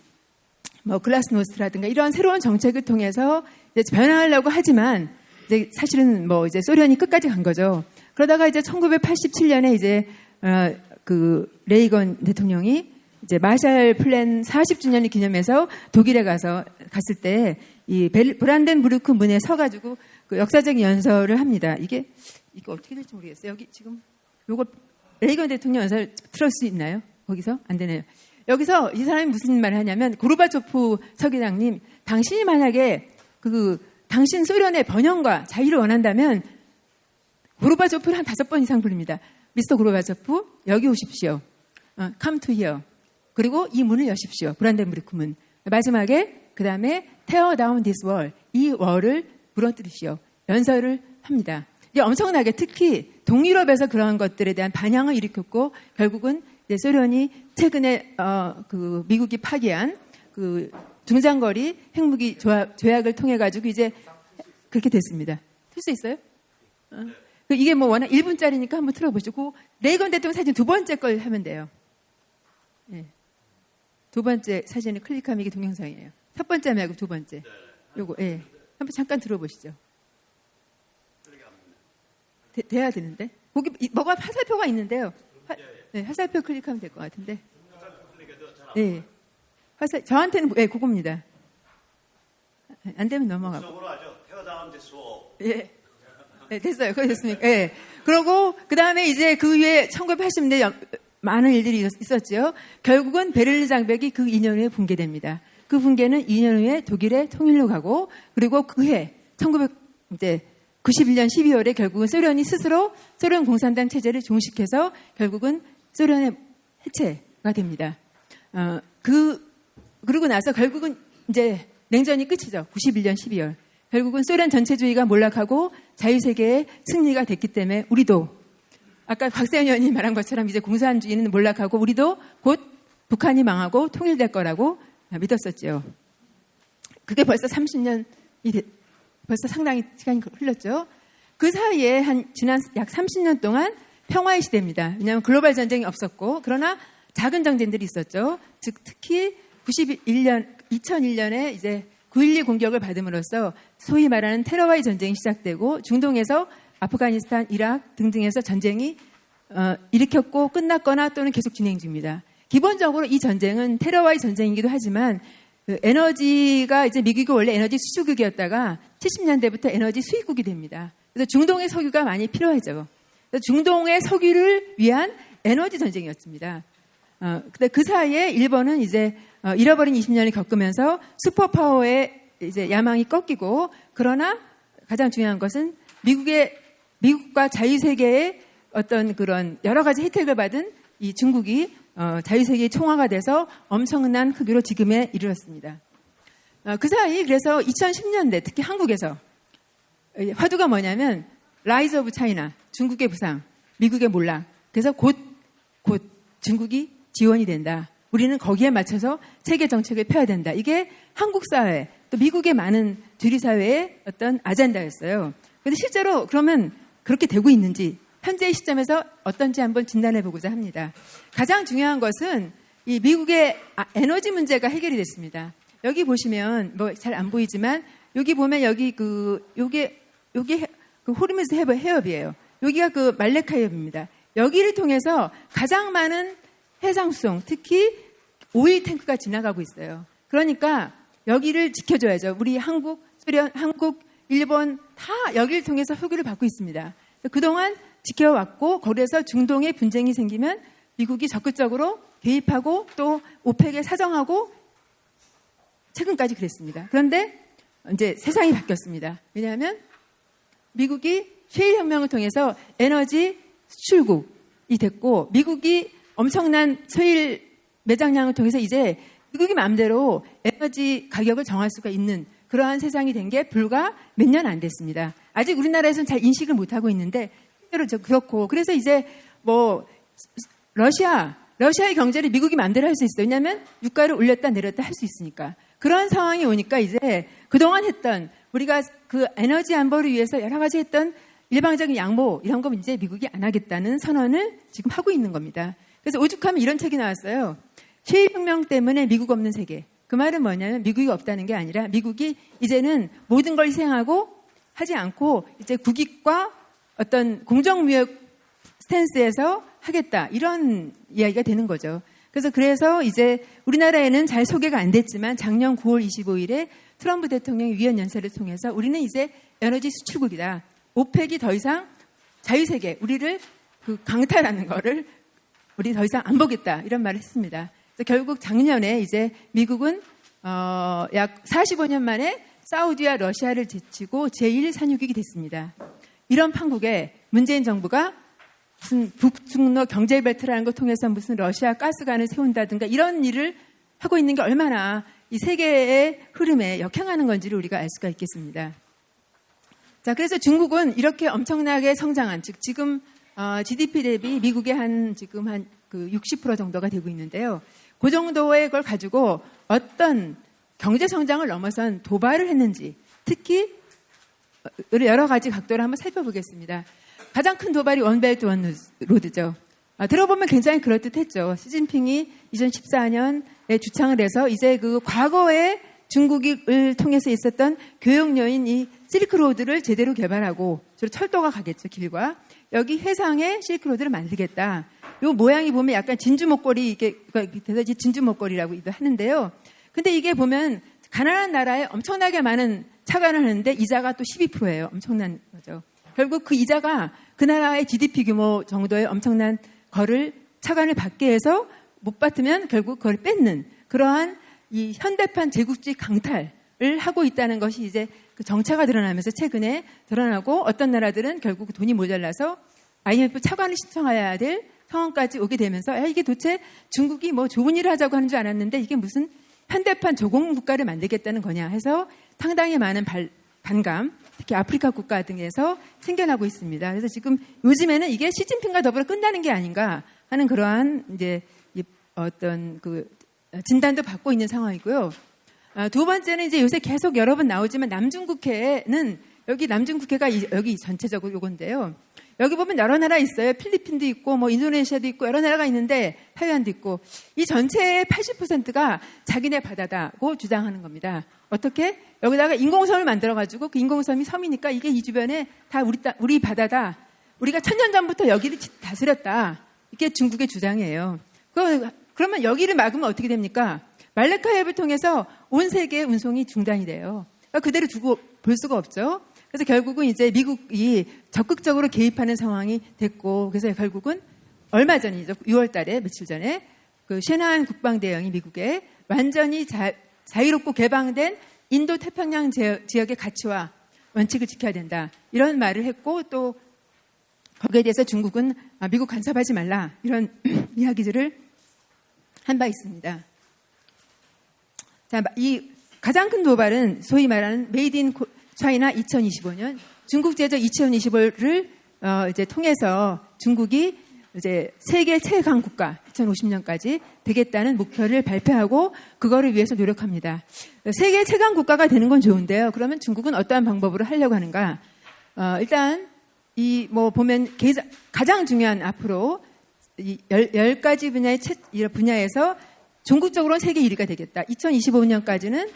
Speaker 3: 뭐 글라스노스트라든가 이러한 새로운 정책을 통해서 이제 변화하려고 하지만 이제 사실은 뭐 이제 소련이 끝까지 간 거죠. 그러다가 이제 1987년에 이제 그 레이건 대통령이 이제 마샬 플랜 40주년을 기념해서 독일에 갔을 때 이 브란덴부르크 문에 서가지고 그 역사적인 연설을 합니다. 이거 어떻게 될지 모르겠어요. 여기 지금 요거 레이건 대통령 연설 틀을 수 있나요? 거기서 안 되네요. 여기서 이 사람이 무슨 말을 하냐면 고르바초프 서기장님, 당신이 만약에 당신 소련의 번영과 자유를 원한다면 고르바초프를 한 5번 이상 부릅니다. 미스터 고르바초프, 여기 오십시오. Come to here. 그리고 이 문을 여십시오. 브란덴부르크 문. 마지막에 그 다음에 tear down this wall. 이 월을 무너뜨리시오. 연설을 합니다. 이게 엄청나게 특히 동유럽에서 그런 것들에 대한 반향을 일으켰고 결국은 이제 소련이 최근에 그 미국이 파기한 그 중장거리 핵무기 조약을 통해 가지고 이제 그렇게 됐습니다. 틀 수 있어요? 이게 뭐 워낙 1분짜리니까 한번 틀어보시고 레이건 대통령 사진 두 번째 걸 하면 돼요. 네. 두 번째 사진을 클릭하면 이게 동영상이에요. 첫 번째 말고 두 번째. 요거 예. 한번 잠깐 들어보시죠. 돼야 되는데. 거기 뭐가 화살표가 있는데요. 네, 화살표 클릭하면 될 것 같은데. 네. 저한테는 그겁니다. 안 되면 넘어가고. 예. 네, 됐어요. 거기 됐습니까? 예. 그러고 그다음에 이제 그 위에 1980년대 많은 일들이 있었죠. 결국은 베를린 장벽이 그 2년 후에 붕괴됩니다. 그 붕괴는 2년 후에 독일의 통일로 가고 그리고 그해 1991년 12월에 결국은 소련이 스스로 소련 공산당 체제를 종식해서 결국은 소련의 해체가 됩니다. 그러고 나서 결국은 이제 냉전이 끝이죠. 91년 12월. 결국은 소련 전체주의가 몰락하고 자유세계의 승리가 됐기 때문에 우리도 아까 박세현 의원이 말한 것처럼 이제 공산주의는 몰락하고 우리도 곧 북한이 망하고 통일될 거라고 믿었었죠. 그게 벌써 30년이 벌써 상당히 시간이 흘렀죠. 그 사이에 지난 약 30년 동안 평화의 시대입니다. 왜냐하면 글로벌 전쟁이 없었고 그러나 작은 전쟁들이 있었죠. 즉 특히 2001년에 이제 9.12 공격을 받음으로써 소위 말하는 테러와의 전쟁이 시작되고 중동에서 아프가니스탄, 이라크 등등에서 전쟁이 일으켰고 끝났거나 또는 계속 진행 중입니다. 기본적으로 이 전쟁은 테러와의 전쟁이기도 하지만 에너지가 이제 미국이 원래 에너지 수출국이었다가 70년대부터 에너지 수입국이 됩니다. 그래서 중동의 석유가 많이 필요하죠. 그래서 중동의 석유를 위한 에너지 전쟁이었습니다. 근데 그 사이에 일본은 이제 잃어버린 20년을 겪으면서 슈퍼파워의 이제 야망이 꺾이고 그러나 가장 중요한 것은 미국과 자유세계의 어떤 그런 여러 가지 혜택을 받은 이 중국이 자유세계의 총화가 돼서 엄청난 크기로 지금에 이르렀습니다. 그 사이 그래서 2010년대 특히 한국에서 화두가 뭐냐면 라이즈 오브 차이나 중국의 부상, 미국의 몰락. 그래서 곧 중국이 지원이 된다. 우리는 거기에 맞춰서 세계 정책을 펴야 된다. 이게 한국 사회 또 미국의 많은 주류 사회의 어떤 아젠다였어요. 그런데 실제로 그러면 그렇게 되고 있는지 현재의 시점에서 어떤지 한번 진단해 보고자 합니다. 가장 중요한 것은 이 미국의 에너지 문제가 해결이 됐습니다. 여기 보시면 뭐 잘 안 보이지만 여기 보면 여기 요게 그 호르무즈 해협이에요. 여기가 그 말레카 해협입니다. 여기를 통해서 가장 많은 해상 수송, 특히 오일 탱크가 지나가고 있어요. 그러니까 여기를 지켜줘야죠. 우리 한국, 소련, 한국, 일본 다 여기를 통해서 소개를 받고 있습니다. 그동안 지켜왔고 거기에서 중동에 분쟁이 생기면 미국이 적극적으로 개입하고 또 오펙에 사정하고 최근까지 그랬습니다. 그런데 이제 세상이 바뀌었습니다. 왜냐하면 미국이 셰일 혁명을 통해서 에너지 수출국이 됐고 미국이 엄청난 셰일 매장량을 통해서 이제 미국이 마음대로 에너지 가격을 정할 수가 있는 그러한 세상이 된 게 불과 몇 년 안 됐습니다. 아직 우리나라에서는 잘 인식을 못하고 있는데 실제로 그렇고 그래서 이제 뭐 러시아의 경제를 미국이 마음대로 할 수 있어요. 왜냐하면 유가를 올렸다 내렸다 할 수 있으니까. 그런 상황이 오니까 이제 그동안 했던 우리가 그 에너지 안보를 위해서 여러 가지 했던 일방적인 양보 이런 거 이제 미국이 안 하겠다는 선언을 지금 하고 있는 겁니다. 그래서 오죽하면 이런 책이 나왔어요. 셰일 혁명 때문에 미국 없는 세계. 그 말은 뭐냐면 미국이 없다는 게 아니라 미국이 이제는 모든 걸 희생하고 하지 않고 이제 국익과 어떤 공정무역 스탠스에서 하겠다 이런 이야기가 되는 거죠. 그래서 이제 우리나라에는 잘 소개가 안 됐지만 작년 9월 25일에 트럼프 대통령이 위원 연설을 통해서 우리는 이제 에너지 수출국이다. 오펙이 더 이상 자유세계 우리를 그 강탈하는 거를 우리 더 이상 안 보겠다 이런 말을 했습니다. 그래서 결국 작년에 이제 미국은 약 45년 만에 사우디와 러시아를 제치고 제1 산유국이 됐습니다. 이런 판국에 문재인 정부가 무슨 북중로 경제벨트라는 걸 통해서 무슨 러시아 가스관을 세운다든가 이런 일을 하고 있는 게 얼마나 이 세계의 흐름에 역행하는 건지를 우리가 알 수가 있겠습니다. 자, 그래서 중국은 이렇게 엄청나게 성장한, 즉 지금 GDP 대비 미국의 지금 한 60% 정도가 되고 있는데요. 그 정도의 걸 가지고 어떤 경제 성장을 넘어선 도발을 했는지 특히 여러 가지 각도를 한번 살펴보겠습니다. 가장 큰 도발이 원벨트 원로드죠. 들어보면 굉장히 그럴듯했죠. 시진핑이 2014년에 주창을 해서 이제 그 과거에 중국을 통해서 있었던 교역로인 이 실크로드를 제대로 개발하고 주로 철도가 가겠죠, 길과. 여기 해상에 실크로드를 만들겠다. 요 모양이 보면 약간 진주 목걸이 이게 돼서 진주 목걸이라고도 하는데요. 근데 이게 보면 가난한 나라에 엄청나게 많은 차관을 하는데 이자가 또 12%예요. 엄청난 거죠. 결국 그 이자가 그 나라의 GDP 규모 정도의 엄청난 거를 차관을 받게 해서 못 받으면 결국 그걸 뺏는 그러한 이 현대판 제국주의 강탈을 하고 있다는 것이 이제 그 정체가 드러나면서 최근에 드러나고 어떤 나라들은 결국 돈이 모자라서 IMF 차관을 신청해야 될 상황까지 오게 되면서 이게 도대체 중국이 뭐 좋은 일을 하자고 하는 줄 알았는데 이게 무슨 현대판 조공 국가를 만들겠다는 거냐 해서 상당히 많은 반감, 특히 아프리카 국가 등에서 생겨나고 있습니다. 그래서 지금 요즘에는 이게 시진핑과 더불어 끝나는 게 아닌가 하는 그러한 이제 어떤 그 진단도 받고 있는 상황이고요. 두 번째는 이제 요새 계속 여러 번 나오지만 남중국해는 여기 남중국해가 여기 전체적으로 요건데요. 여기 보면 여러 나라 있어요. 필리핀도 있고 뭐 인도네시아도 있고 여러 나라가 있는데 타이완도 있고 이 전체의 80%가 자기네 바다다고 주장하는 겁니다. 어떻게? 여기다가 인공섬을 만들어가지고 그 인공섬이 섬이니까 이게 이 주변에 다 우리 바다다. 우리가 1000년 전부터 여기를 다스렸다. 이게 중국의 주장이에요. 그러면 여기를 막으면 어떻게 됩니까? 말레카 해협을 통해서 온 세계의 운송이 중단이 돼요. 그러니까 그대로 두고 볼 수가 없죠. 그래서 결국은 이제 미국이 적극적으로 개입하는 상황이 됐고, 그래서 결국은 얼마 전이죠. 6월 달에, 며칠 전에, 그 셰나한 국방대령이 미국에 완전히 자유롭고 개방된 인도 태평양 지역의 가치와 원칙을 지켜야 된다. 이런 말을 했고, 또 거기에 대해서 중국은 미국 간섭하지 말라. 이런 이야기들을 한 바 있습니다. 자, 이 가장 큰 도발은 소위 말하는 메이드 인 차이나 2025년 중국 제조 2025를 이제 통해서 중국이 이제 세계 최강 국가 2050년까지 되겠다는 목표를 발표하고 그거를 위해서 노력합니다. 세계 최강 국가가 되는 건 좋은데요. 그러면 중국은 어떠한 방법으로 하려고 하는가? 일단 이 뭐 보면 가장 중요한 앞으로 이 10가지 분야에서 전국적으로는 세계 1위가 되겠다. 2025년까지는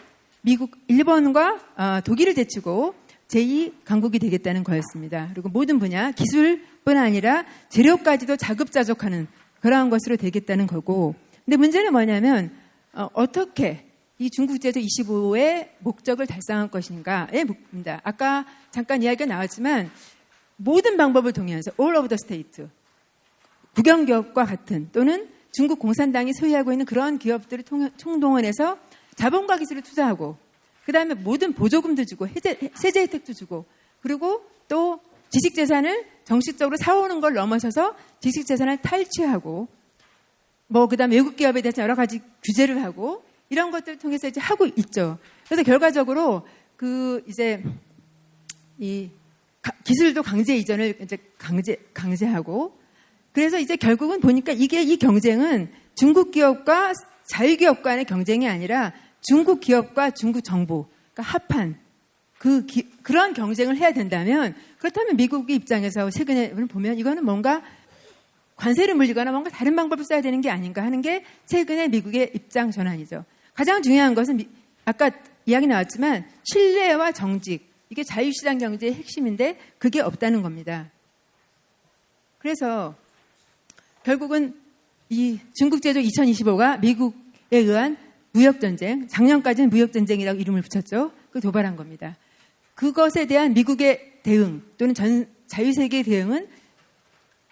Speaker 3: 미국, 일본과 독일을 제치고 제2 강국이 되겠다는 거였습니다. 그리고 모든 분야, 기술뿐 아니라 재료까지도 자급자족하는 그러한 것으로 되겠다는 거고. 근데 문제는 뭐냐면 어떻게 이 중국제도 25의 목적을 달성할 것인가에 묻습니다. 아까 잠깐 이야기가 나왔지만 모든 방법을 통해서 all of the state, 국영기업과 같은 또는 중국 공산당이 소유하고 있는 그런 기업들을 총동원해서 자본과 기술을 투자하고 그다음에 모든 보조금도 주고 세제 혜택도 주고 그리고 또 지식재산을 정식적으로 사오는 걸 넘어서서 지식재산을 탈취하고 그다음에 외국 기업에 대해서 여러 가지 규제를 하고 이런 것들을 통해서 이제 하고 있죠. 그래서 결과적으로 이제 이 기술도 강제 이전을 이제 강제하고 그래서 이제 결국은 보니까 이 경쟁은 중국 기업과 자유기업 간의 경쟁이 아니라 중국 기업과 중국 정부, 그러니까 합한 그런 경쟁을 해야 된다면 그렇다면 미국의 입장에서 최근에 보면 이거는 뭔가 관세를 물리거나 뭔가 다른 방법을 써야 되는 게 아닌가 하는 게 최근의 미국의 입장 전환이죠. 가장 중요한 것은 아까 이야기 나왔지만 신뢰와 정직 이게 자유시장 경제의 핵심인데 그게 없다는 겁니다. 그래서 결국은 이 중국제도 2025가 미국에 의한 무역전쟁, 작년까지는 무역전쟁이라고 이름을 붙였죠. 그 도발한 겁니다. 그것에 대한 미국의 대응 또는 전 자유세계의 대응은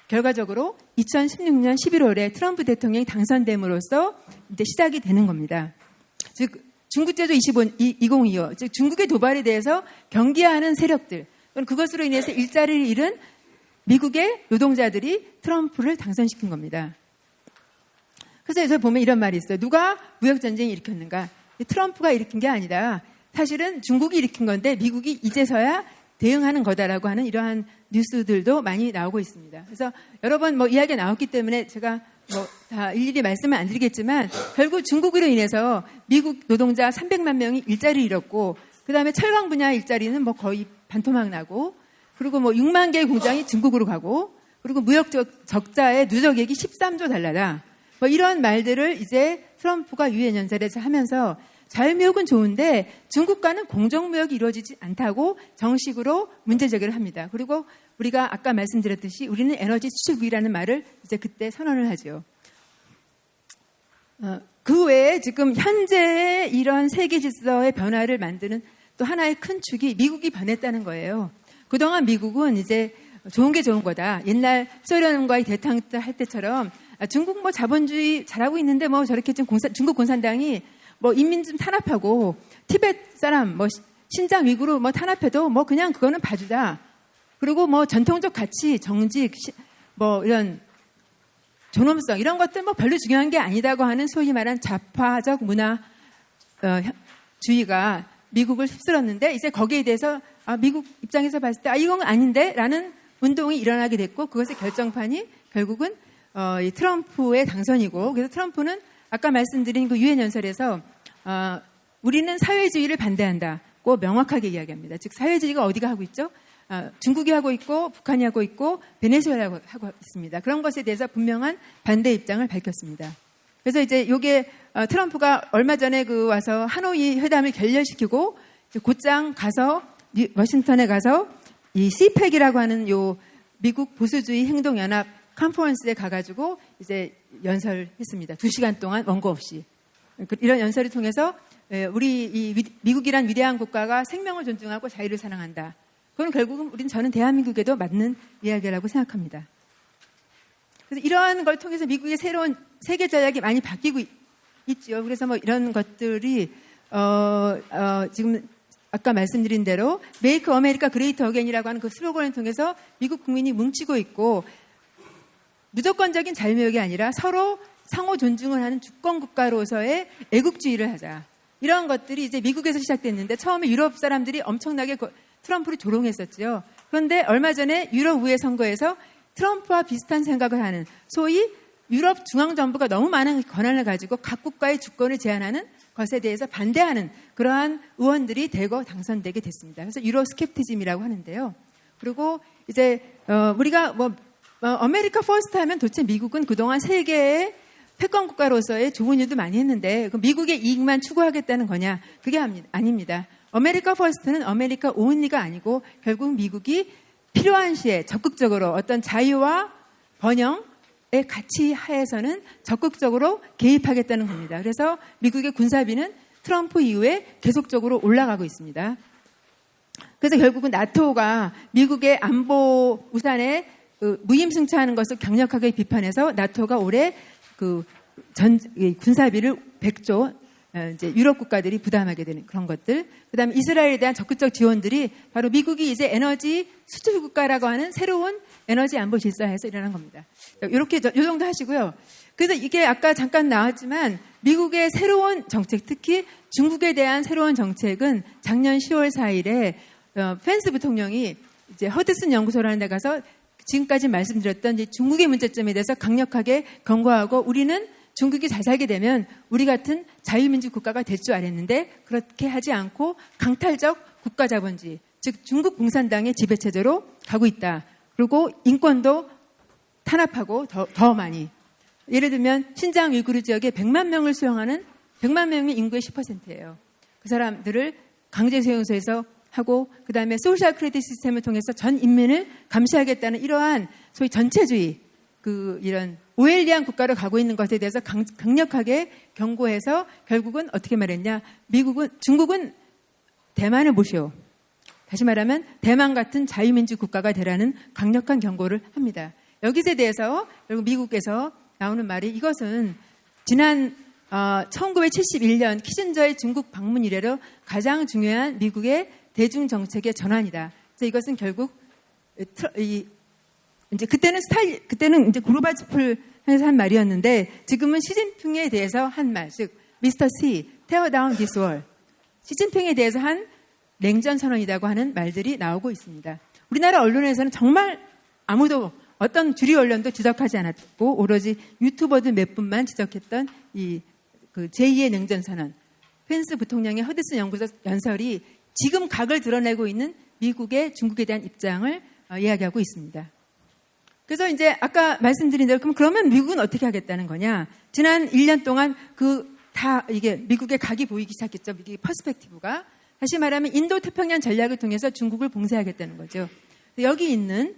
Speaker 3: 결과적으로 2016년 11월에 트럼프 대통령이 당선됨으로써 이제 시작이 되는 겁니다. 즉 중국제도 2025, 즉 중국의 도발에 대해서 경계하는 세력들, 그것으로 인해서 일자리를 잃은 미국의 노동자들이 트럼프를 당선시킨 겁니다. 그래서 여기서 보면 이런 말이 있어요. 누가 무역전쟁을 일으켰는가? 트럼프가 일으킨 게 아니다. 사실은 중국이 일으킨 건데 미국이 이제서야 대응하는 거다라고 하는 이러한 뉴스들도 많이 나오고 있습니다. 그래서 여러 번 이야기가 나왔기 때문에 제가 다 일일이 말씀을 안 드리겠지만 결국 중국으로 인해서 미국 노동자 300만 명이 일자리를 잃었고 그 다음에 철강 분야 일자리는 거의 반토막 나고 그리고 6만 개의 공장이 중국으로 가고 그리고 무역 적자의 누적액이 13조 달러다. 이런 말들을 이제 트럼프가 유엔 연설에서 하면서 자유무역은 좋은데 중국과는 공정무역이 이루어지지 않다고 정식으로 문제제기를 합니다. 그리고 우리가 아까 말씀드렸듯이 우리는 에너지 수출국이라는 말을 이제 그때 선언을 하죠. 그 외에 지금 현재의 이런 세계 질서의 변화를 만드는 또 하나의 큰 축이 미국이 변했다는 거예요. 그동안 미국은 이제 좋은 게 좋은 거다. 옛날 소련과의 대탕 할 때처럼 중국 자본주의 잘하고 있는데 저렇게 좀 중국 공산당이 인민 좀 탄압하고 티베트 사람 신장 위구르 탄압해도 그냥 그거는 봐주자. 그리고 전통적 가치, 정직, 이런 존엄성 이런 것들 별로 중요한 게 아니다고 하는 소위 말한 좌파적 문화 주의가 미국을 휩쓸었는데 이제 거기에 대해서 미국 입장에서 봤을 때 이건 아닌데라는 운동이 일어나게 됐고 그것의 결정판이 결국은 이 트럼프의 당선이고 그래서 트럼프는 아까 말씀드린 그 유엔 연설에서 우리는 사회주의를 반대한다고 명확하게 이야기합니다. 즉 사회주의가 어디가 하고 있죠? 중국이 하고 있고 북한이 하고 있고 베네수엘이 하고 있습니다. 그런 것에 대해서 분명한 반대 입장을 밝혔습니다. 그래서 이제 이게 트럼프가 얼마 전에 와서 하노이 회담을 결렬시키고 곧장 가서 워싱턴에 가서 이 CPEC이라고 하는 요 미국 보수주의 행동연합 컨퍼런스에 가가지고 이제 연설했습니다. 2시간 동안 원고 없이. 이런 연설을 통해서 우리 이 미국이란 위대한 국가가 생명을 존중하고 자유를 사랑한다. 그건 결국은 저는 대한민국에도 맞는 이야기라고 생각합니다. 그래서 이러한 걸 통해서 미국의 새로운 세계 전략이 많이 바뀌고 있죠. 그래서 이런 것들이 지금 아까 말씀드린 대로 Make America Great Again이라고 하는 그 슬로건을 통해서 미국 국민이 뭉치고 있고 무조건적인 자유무역이 아니라 서로 상호 존중을 하는 주권 국가로서의 애국주의를 하자. 이런 것들이 이제 미국에서 시작됐는데 처음에 유럽 사람들이 엄청나게 트럼프를 조롱했었죠. 그런데 얼마 전에 유럽 의회 선거에서 트럼프와 비슷한 생각을 하는 소위 유럽 중앙정부가 너무 많은 권한을 가지고 각 국가의 주권을 제한하는 것에 대해서 반대하는 그러한 의원들이 대거 당선되게 됐습니다. 그래서 유로 스캡티즘이라고 하는데요. 그리고 이제 우리가 아메리카 퍼스트 하면 도대체 미국은 그동안 세계의 패권 국가로서의 좋은 일도 많이 했는데 미국의 이익만 추구하겠다는 거냐? 그게 아닙니다. 아메리카 퍼스트는 아메리카 온리가 아니고 결국 미국이 필요한 시에 적극적으로 어떤 자유와 번영의 가치 하에서는 적극적으로 개입하겠다는 겁니다. 그래서 미국의 군사비는 트럼프 이후에 계속적으로 올라가고 있습니다. 그래서 결국은 나토가 미국의 안보 우산에 무임승차하는 것을 강력하게 비판해서 나토가 올해 군사비를 100조 이제 유럽 국가들이 부담하게 되는 그런 것들. 그다음에 이스라엘에 대한 적극적 지원들이 바로 미국이 이제 에너지 수출 국가라고 하는 새로운 에너지 안보 질서에서 일어난 겁니다. 이렇게 요 정도 하시고요. 그래서 이게 아까 잠깐 나왔지만 미국의 새로운 정책, 특히 중국에 대한 새로운 정책은 작년 10월 4일에 펜스 부통령이 이제 허드슨 연구소라는 데 가서 지금까지 말씀드렸던 이제 중국의 문제점에 대해서 강력하게 경고하고 우리는 중국이 잘 살게 되면 우리 같은 자유민주 국가가 될 줄 알았는데 그렇게 하지 않고 강탈적 국가자본주의, 즉 중국 공산당의 지배체제로 가고 있다. 그리고 인권도 탄압하고 더 많이. 예를 들면 신장 위구르 지역에 100만 명을 수용하는 100만 명이 인구의 10%예요. 그 사람들을 강제 수용소에서 하고 그다음에 소셜 크레딧 시스템을 통해서 전 인민을 감시하겠다는 이러한 소위 전체주의 이런 오엘리안 국가로 가고 있는 것에 대해서 강력하게 경고해서 결국은 어떻게 말했냐? 중국은 대만을 모시오. 다시 말하면 대만 같은 자유민주 국가가 되라는 강력한 경고를 합니다. 여기에 대해서 결국 미국에서 나오는 말이 이것은 지난 1971년 키신저의 중국 방문 이래로 가장 중요한 미국의 대중 정책의 전환이다. 그래서 이것은 결국 이제 그때는 이제 고르바초프를 해서 한 말이었는데 지금은 시진핑에 대해서 한 말, 즉 미스터 C, tear down this wall. 시진핑에 대해서 한 냉전 선언이라고 하는 말들이 나오고 있습니다. 우리나라 언론에서는 정말 아무도 어떤 주류 언론도 지적하지 않았고 오로지 유튜버들 몇 분만 지적했던 제2의 냉전 선언, 펜스 부통령의 허드슨 연구소 연설이 지금 각을 드러내고 있는 미국의 중국에 대한 입장을 이야기하고 있습니다. 그래서 이제 아까 말씀드린 대로 그러면 미국은 어떻게 하겠다는 거냐? 지난 1년 동안 이게 미국의 각이 보이기 시작했죠. 이게 퍼스펙티브가. 다시 말하면 인도 태평양 전략을 통해서 중국을 봉쇄하겠다는 거죠. 여기 있는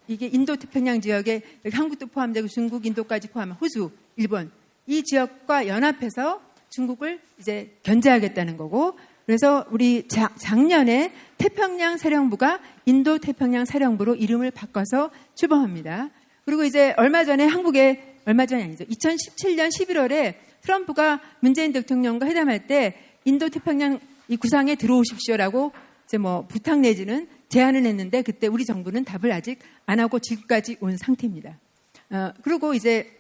Speaker 3: 이게 인도 태평양 지역에 여기 한국도 포함되고 중국, 인도까지 포함한 호주, 일본 이 지역과 연합해서 중국을 이제 견제하겠다는 거고 그래서 우리 작년에 태평양 사령부가 인도 태평양 사령부로 이름을 바꿔서 출범합니다. 그리고 이제 얼마 전이 아니죠. 2017년 11월에 트럼프가 문재인 대통령과 회담할 때 인도 태평양 이 구상에 들어오십시오라고 이제 부탁 내지는 제안을 했는데 그때 우리 정부는 답을 아직 안 하고 지금까지 온 상태입니다. 그리고 이제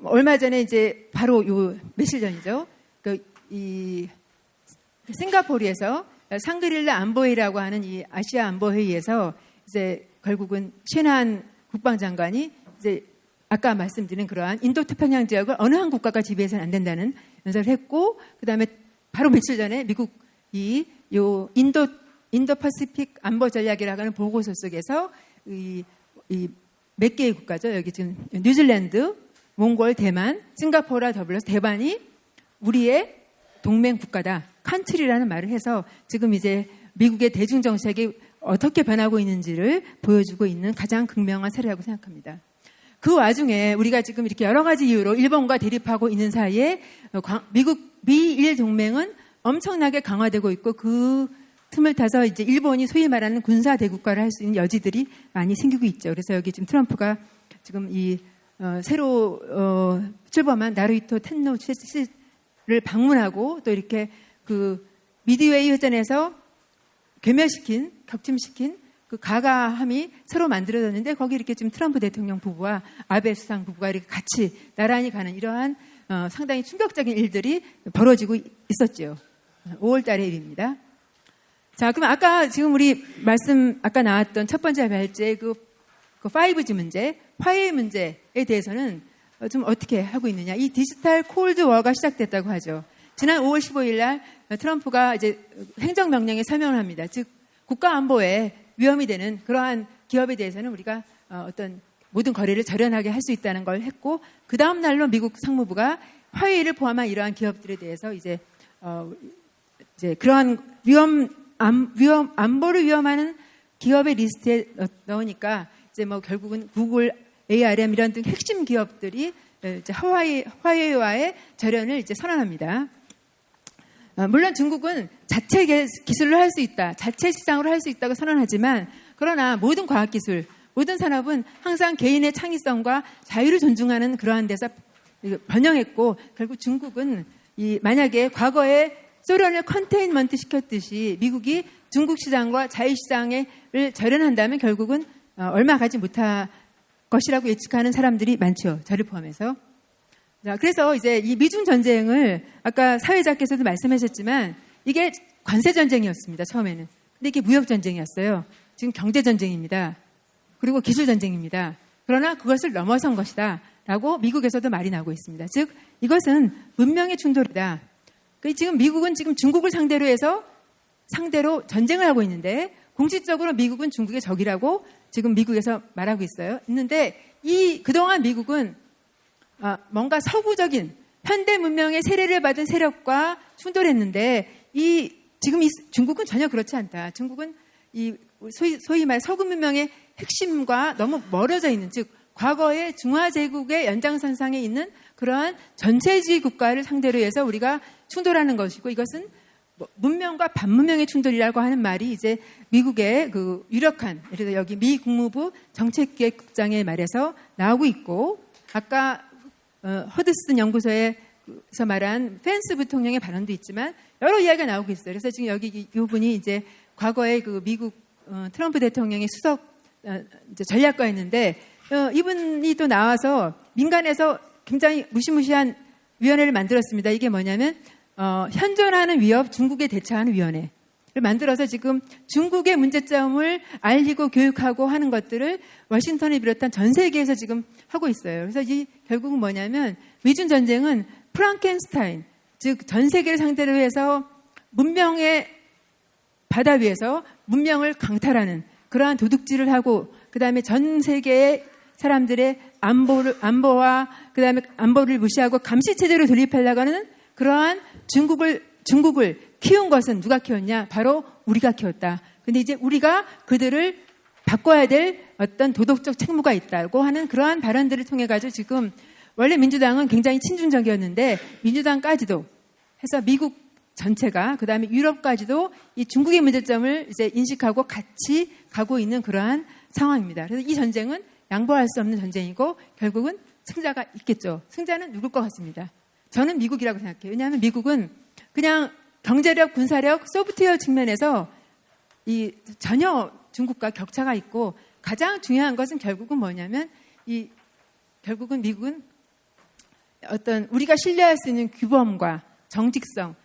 Speaker 3: 얼마 전에 이제 바로 며칠 전이죠. 싱가포르에서 상그릴라 안보회의라고 하는 이 아시아 안보회의에서 이제 결국은 신한 국방장관이 이제 아까 말씀드린 그러한 인도 태평양 지역을 어느 한 국가가 지배해서는 안 된다는 연설을 했고 그다음에 바로 며칠 전에 미국이 인도 퍼시픽 안보 전략이라고 하는 보고서 속에서 몇 개의 국가죠. 여기 지금 뉴질랜드, 몽골, 대만, 싱가포르와 더불어서 대만이 우리의 동맹 국가다. 컨트리라는 말을 해서 지금 이제 미국의 대중 정책이 어떻게 변하고 있는지를 보여주고 있는 가장 극명한 사례라고 생각합니다. 그 와중에 우리가 지금 이렇게 여러 가지 이유로 일본과 대립하고 있는 사이에 미일 동맹은 엄청나게 강화되고 있고 그 틈을 타서 이제 일본이 소위 말하는 군사 대국가를 할 수 있는 여지들이 많이 생기고 있죠. 그래서 여기 지금 트럼프가 지금 새로 출범한 나루히토 텐노치를 방문하고 또 이렇게 미드웨이 회전에서 격침시킨 그 가가함이 새로 만들어졌는데 거기 이렇게 지금 트럼프 대통령 부부와 아베 수상 부부가 이렇게 같이 나란히 가는 이러한 상당히 충격적인 일들이 벌어지고 있었죠. 5월 달의 일입니다. 자, 그럼 아까 지금 아까 나왔던 첫 번째 발제 그 5G 문제, 화웨이 문제에 대해서는 좀 어떻게 하고 있느냐. 이 디지털 콜드 워가 시작됐다고 하죠. 지난 5월 15일 날 트럼프가 이제 행정명령에 서명을 합니다. 즉, 국가안보에 위험이 되는 그러한 기업에 대해서는 우리가 어떤 모든 거래를 절연하게 할 수 있다는 걸 했고, 그 다음 날로 미국 상무부가 화웨이를 포함한 이러한 기업들에 대해서 이제 그러한 안보를 위험하는 기업의 리스트에 넣으니까 이제 결국은 구글, ARM 이런 등 핵심 기업들이 이제 화웨이와의 절연을 이제 선언합니다. 물론 중국은 자체 기술로 할 수 있다, 자체 시장으로 할 수 있다고 선언하지만 그러나 모든 과학기술, 모든 산업은 항상 개인의 창의성과 자유를 존중하는 그러한 데서 번영했고 결국 중국은 만약에 과거에 소련을 컨테인먼트 시켰듯이 미국이 중국 시장과 자유시장을 절연한다면 결국은 얼마 가지 못할 것이라고 예측하는 사람들이 많죠. 저를 포함해서. 자, 그래서 이제 이 미중 전쟁을 아까 사회자께서도 말씀하셨지만 이게 관세 전쟁이었습니다. 처음에는. 근데 이게 무역 전쟁이었어요. 지금 경제 전쟁입니다. 그리고 기술 전쟁입니다. 그러나 그것을 넘어선 것이다. 라고 미국에서도 말이 나오고 있습니다. 즉 이것은 문명의 충돌이다. 지금 미국은 지금 중국을 상대로 전쟁을 하고 있는데 공식적으로 미국은 중국의 적이라고 지금 미국에서 말하고 있어요. 있는데 그동안 미국은 뭔가 서구적인 현대 문명의 세례를 받은 세력과 충돌했는데 지금 중국은 전혀 그렇지 않다. 중국은 소위 말 서구 문명의 핵심과 너무 멀어져 있는, 즉 과거의 중화제국의 연장선상에 있는 그러한 전체주의 국가를 상대로 해서 우리가 충돌하는 것이고 이것은 문명과 반문명의 충돌이라고 하는 말이 이제 미국의 그 유력한, 예를 들어 여기 미 국무부 정책기획국장의 말에서 나오고 있고 아까 허드슨 연구소에서 말한 펜스 부통령의 발언도 있지만 여러 이야기가 나오고 있어요. 그래서 지금 여기 이 분이 이제 과거에 그 미국 트럼프 대통령의 수석 이제 전략가였는데 이분이 또 나와서 민간에서 굉장히 무시무시한 위원회를 만들었습니다. 이게 뭐냐면 현존하는 위협 중국에 대처하는 위원회를 만들어서 지금 중국의 문제점을 알리고 교육하고 하는 것들을 워싱턴을 비롯한 전 세계에서 지금 하고 있어요. 그래서 결국은 뭐냐면 미중 전쟁은 프랑켄스타인, 즉 전 세계를 상대로 해서 문명의 바다 위에서 문명을 강탈하는 그러한 도둑질을 하고 그다음에 전 세계의 사람들의 안보와 그다음에 안보를 무시하고 감시 체제로 돌입하려고 하는 그러한 중국을 키운 것은 누가 키웠냐? 바로 우리가 키웠다. 근데 이제 우리가 그들을 바꿔야 될 어떤 도덕적 책무가 있다고 하는 그러한 발언들을 통해 가지고 지금 원래 민주당은 굉장히 친중적이었는데 민주당까지도 해서 미국 전체가 그다음에 유럽까지도 이 중국의 문제점을 이제 인식하고 같이 가고 있는 그러한 상황입니다. 그래서 이 전쟁은 양보할 수 없는 전쟁이고 결국은 승자가 있겠죠. 승자는 누굴 것 같습니다. 저는 미국이라고 생각해요. 왜냐하면 미국은 그냥 경제력, 군사력, 소프트웨어 측면에서 전혀 중국과 격차가 있고 가장 중요한 것은 결국은 뭐냐면 결국은 미국은 어떤 우리가 신뢰할 수 있는 규범과 정직성,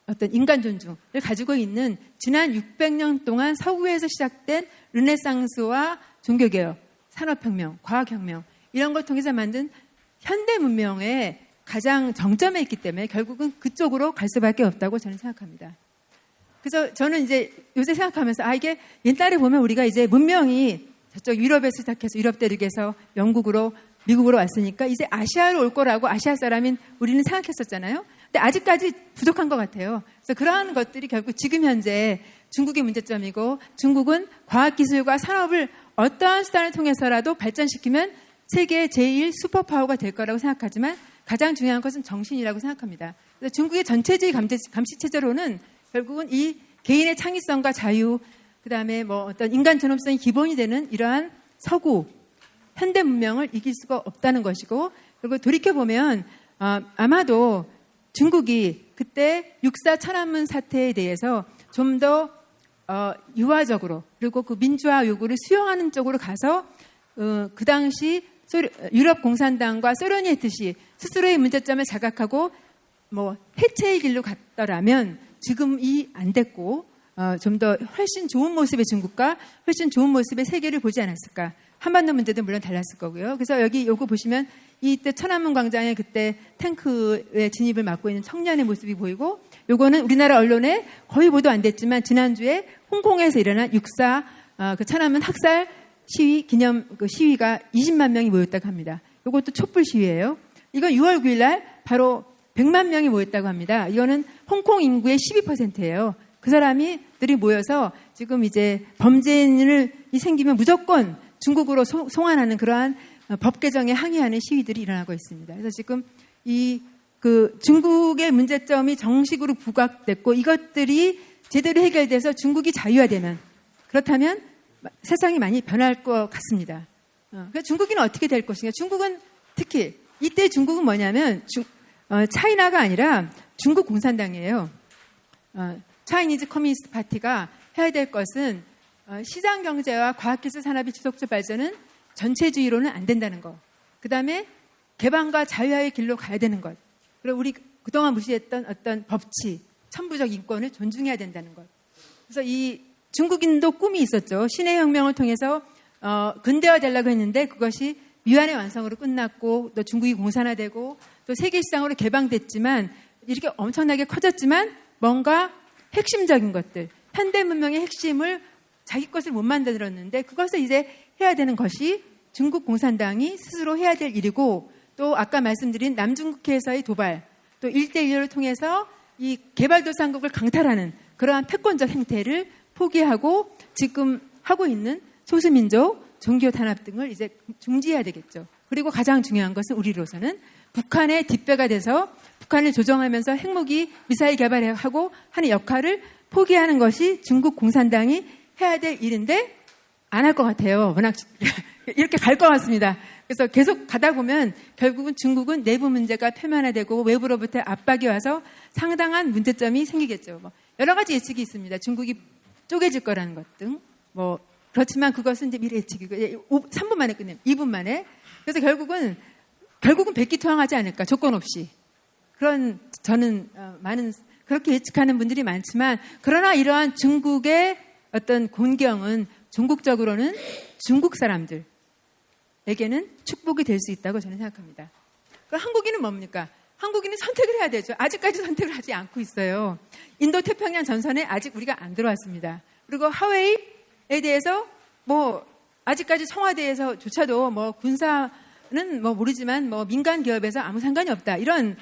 Speaker 3: 어떤 인간 존중을 가지고 있는 지난 600년 동안 서구에서 시작된 르네상스와 종교개혁, 산업혁명, 과학혁명 이런 걸 통해서 만든 현대 문명의 가장 정점에 있기 때문에 결국은 그쪽으로 갈 수밖에 없다고 저는 생각합니다. 그래서 저는 이제 요새 생각하면서 이게 옛날에 보면 우리가 이제 문명이 저쪽 유럽에서 시작해서 유럽 대륙에서 영국으로 미국으로 왔으니까 이제 아시아로 올 거라고 아시아 사람인 우리는 생각했었잖아요. 근데 아직까지 부족한 것 같아요. 그래서 그러한 것들이 결국 지금 현재 중국의 문제점이고 중국은 과학기술과 산업을 어떠한 수단을 통해서라도 발전시키면 세계 제1 슈퍼파워가 될 거라고 생각하지만 가장 중요한 것은 정신이라고 생각합니다. 그래서 중국의 전체주의 감시체제로는 결국은 이 개인의 창의성과 자유, 그 다음에 어떤 인간 존엄성이 기본이 되는 이러한 서구, 현대 문명을 이길 수가 없다는 것이고, 그리고 돌이켜보면, 아마도 중국이 그때 육사 천안문 사태에 대해서 좀 더, 유화적으로, 그리고 그 민주화 요구를 수용하는 쪽으로 가서, 그 당시 유럽 공산당과 소련이 했듯이 스스로의 문제점을 자각하고 해체의 길로 갔더라면 지금이 안 됐고 좀 더 훨씬 좋은 모습의 중국과 훨씬 좋은 모습의 세계를 보지 않았을까. 한반도 문제도 물론 달랐을 거고요. 그래서 여기 요거 보시면 이때 천안문 광장에 그때 탱크의 진입을 막고 있는 청년의 모습이 보이고 요거는 우리나라 언론에 거의 보도 안 됐지만 지난주에 홍콩에서 일어난 육사 그 천안문 학살 시위 기념 그 시위가 20만 명이 모였다고 합니다. 이것도 촛불 시위예요. 이건 6월 9일 날 바로 100만 명이 모였다고 합니다. 이거는 홍콩 인구의 12%예요. 그 사람들이 모여서 지금 이제 범죄인이 생기면 무조건 중국으로 송환하는 그러한 법 개정에 항의하는 시위들이 일어나고 있습니다. 그래서 지금 중국의 문제점이 정식으로 부각됐고 이것들이 제대로 해결돼서 중국이 자유화되면 그렇다면 세상이 많이 변할 것 같습니다. 그러니까 중국은 어떻게 될 것인가? 중국은 특히 이때 중국은 뭐냐면 차이나가 아니라 중국 공산당이에요. 차이니즈 커뮤니스트 파티가 해야 될 것은 시장 경제와 과학기술 산업의 지속적 발전은 전체주의로는 안 된다는 것. 그 다음에 개방과 자유화의 길로 가야 되는 것. 그리고 우리 그동안 무시했던 어떤 법치, 천부적 인권을 존중해야 된다는 것. 그래서 이 중국인도 꿈이 있었죠. 신의 혁명을 통해서 근대화 되려고 했는데 그것이 위안의 완성으로 끝났고 또 중국이 공산화되고 또 세계 시장으로 개방됐지만 이렇게 엄청나게 커졌지만 뭔가 핵심적인 것들, 현대 문명의 핵심을 자기 것을 못 만들었는데 그것을 이제 해야 되는 것이 중국 공산당이 스스로 해야 될 일이고 또 아까 말씀드린 남중국해에서의 도발 또 1대1을 통해서 이 개발도상국을 강탈하는 그러한 패권적 행태를 포기하고 지금 하고 있는 소수민족, 종교 탄압 등을 이제 중지해야 되겠죠. 그리고 가장 중요한 것은 우리로서는 북한의 뒷배가 돼서 북한을 조정하면서 핵무기 미사일 개발하고 하는 역할을 포기하는 것이 중국 공산당이 해야 될 일인데 안 할 것 같아요. 워낙 이렇게 갈 것 같습니다. 그래서 계속 가다 보면 결국은 중국은 내부 문제가 표면화되고 외부로부터 압박이 와서 상당한 문제점이 생기겠죠. 여러 가지 예측이 있습니다. 중국이 쪼개질 거라는 것 등. 그렇지만 그것은 이제 미래 예측이고 3분 만에 끝내요. 2분 만에. 그래서 결국은 백기투항하지 않을까. 조건 없이. 저는 많은 그렇게 예측하는 분들이 많지만 그러나 이러한 중국의 어떤 곤경은 종국적으로는 중국 사람들에게는 축복이 될 수 있다고 저는 생각합니다. 그럼 한국인은 뭡니까? 한국인은 선택을 해야 되죠. 아직까지 선택을 하지 않고 있어요. 인도 태평양 전선에 아직 우리가 안 들어왔습니다. 그리고 하웨이에 대해서 아직까지 청와대에서조차도 군사는 모르지만 민간 기업에서 아무 상관이 없다. 이런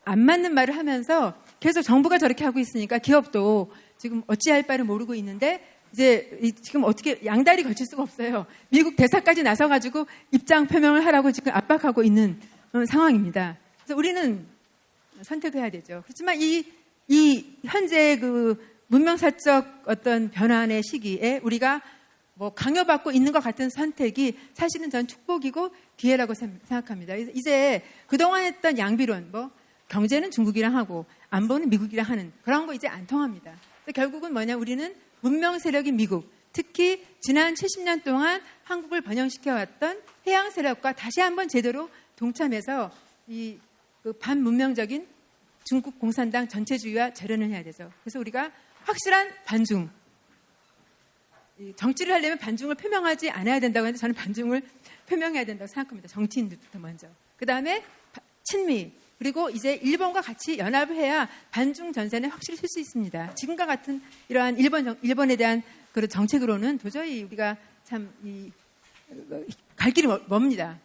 Speaker 3: 안 맞는 말을 하면서 계속 정부가 저렇게 하고 있으니까 기업도 지금 어찌할 바를 모르고 있는데 이제 지금 어떻게 양다리 걸칠 수가 없어요. 미국 대사까지 나서가지고 입장 표명을 하라고 지금 압박하고 있는 상황입니다. 그래서 우리는 선택해야 되죠. 그렇지만 이 현재 문명사적 어떤 변환의 시기에 우리가 강요받고 있는 것 같은 선택이 사실은 전 축복이고 기회라고 생각합니다. 이제 그동안 했던 양비론, 경제는 중국이랑 하고 안보는 미국이랑 하는 그런 거 이제 안 통합니다. 결국은 우리는 문명 세력인 미국, 특히 지난 70년 동안 한국을 번영시켜왔던 해양 세력과 다시 한번 제대로 동참해서 이 반문명적인 중국 공산당 전체주의와 절연을 해야 되죠. 그래서 우리가 확실한 반중, 정치를 하려면 반중을 표명하지 않아야 된다고 하는데 저는 반중을 표명해야 된다고 생각합니다. 정치인들부터 먼저. 그 다음에 친미, 그리고 이제 일본과 같이 연합을 해야 반중 전선에 확실히 설 수 있습니다. 지금과 같은 이러한 일본에 대한 그런 정책으로는 도저히 우리가 갈 길이 멉니다.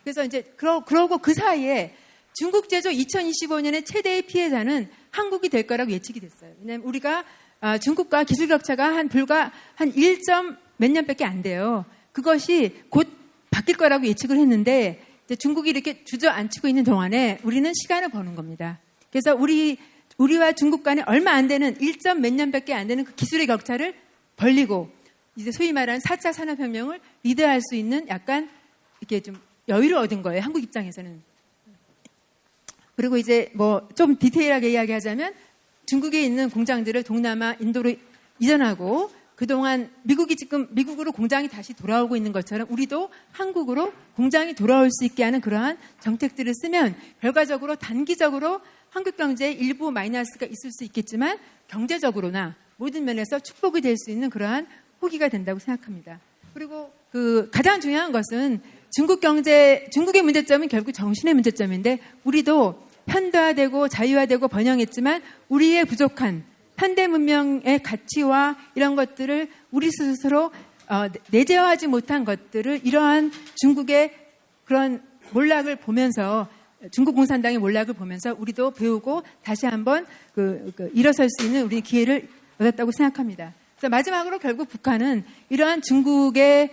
Speaker 3: 그래서 이제 그러고 그 사이에 중국 제조 2025년의 최대의 피해자는 한국이 될 거라고 예측이 됐어요. 왜냐하면 우리가 중국과 기술 격차가 불과 한 1. 몇 년밖에 안 돼요. 그것이 곧 바뀔 거라고 예측을 했는데 중국이 이렇게 주저앉히고 있는 동안에 우리는 시간을 버는 겁니다. 그래서 우리와 중국 간에 얼마 안 되는 1. 몇 년밖에 안 되는 그 기술의 격차를 벌리고 이제 소위 말하는 4차 산업혁명을 리드할 수 있는 약간 이렇게 좀 여유를 얻은 거예요. 한국 입장에서는. 그리고 이제 좀 디테일하게 이야기하자면 중국에 있는 공장들을 동남아, 인도로 이전하고 그동안 미국이 지금 미국으로 공장이 다시 돌아오고 있는 것처럼 우리도 한국으로 공장이 돌아올 수 있게 하는 그러한 정책들을 쓰면 결과적으로 단기적으로 한국 경제에 일부 마이너스가 있을 수 있겠지만 경제적으로나 모든 면에서 축복이 될 수 있는 그러한 호기가 된다고 생각합니다. 그리고 가장 중요한 것은 중국의 문제점은 결국 정신의 문제점인데 우리도 현대화되고 자유화되고 번영했지만 우리의 부족한 현대 문명의 가치와 이런 것들을 우리 스스로 내재화하지 못한 것들을 이러한 중국의 그런 몰락을 보면서 중국 공산당의 몰락을 보면서 우리도 배우고 다시 한번 일어설 수 있는 우리 기회를 얻었다고 생각합니다. 그래서 마지막으로 결국 북한은 이러한 중국의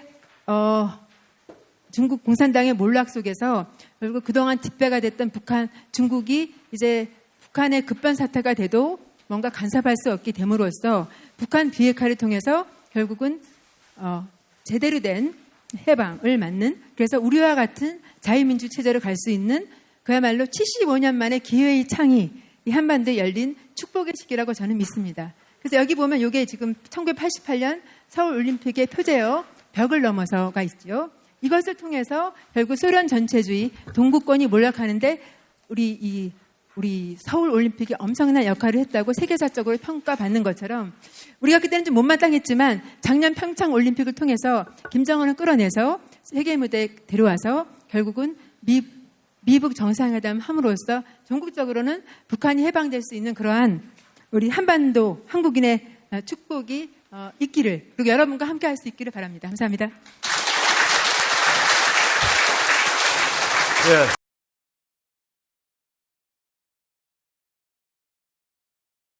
Speaker 3: 중국 공산당의 몰락 속에서 결국 그동안 뒷배가 됐던 중국이 이제 북한의 급변 사태가 돼도 뭔가 간섭할 수 없게 됨으로써 북한 비핵화를 통해서 결국은 제대로 된 해방을 맞는, 그래서 우리와 같은 자유민주 체제로 갈 수 있는 그야말로 75년 만에 기회의 창이 이 한반도에 열린 축복의 시기라고 저는 믿습니다. 그래서 여기 보면 이게 지금 1988년 서울올림픽의 표제어 벽을 넘어서가 있죠. 이것을 통해서 결국 소련 전체주의 동구권이 몰락하는데 우리 서울올림픽이 엄청난 역할을 했다고 세계사적으로 평가받는 것처럼 우리가 그때는 좀 못마땅했지만 작년 평창올림픽을 통해서 김정은을 끌어내서 세계 무대에 데려와서 결국은 미북 정상회담 함으로써 전국적으로는 북한이 해방될 수 있는 그러한 우리 한반도 한국인의 축복이 있기를, 그리고 여러분과 함께 할 수 있기를 바랍니다. 감사합니다.
Speaker 1: 예.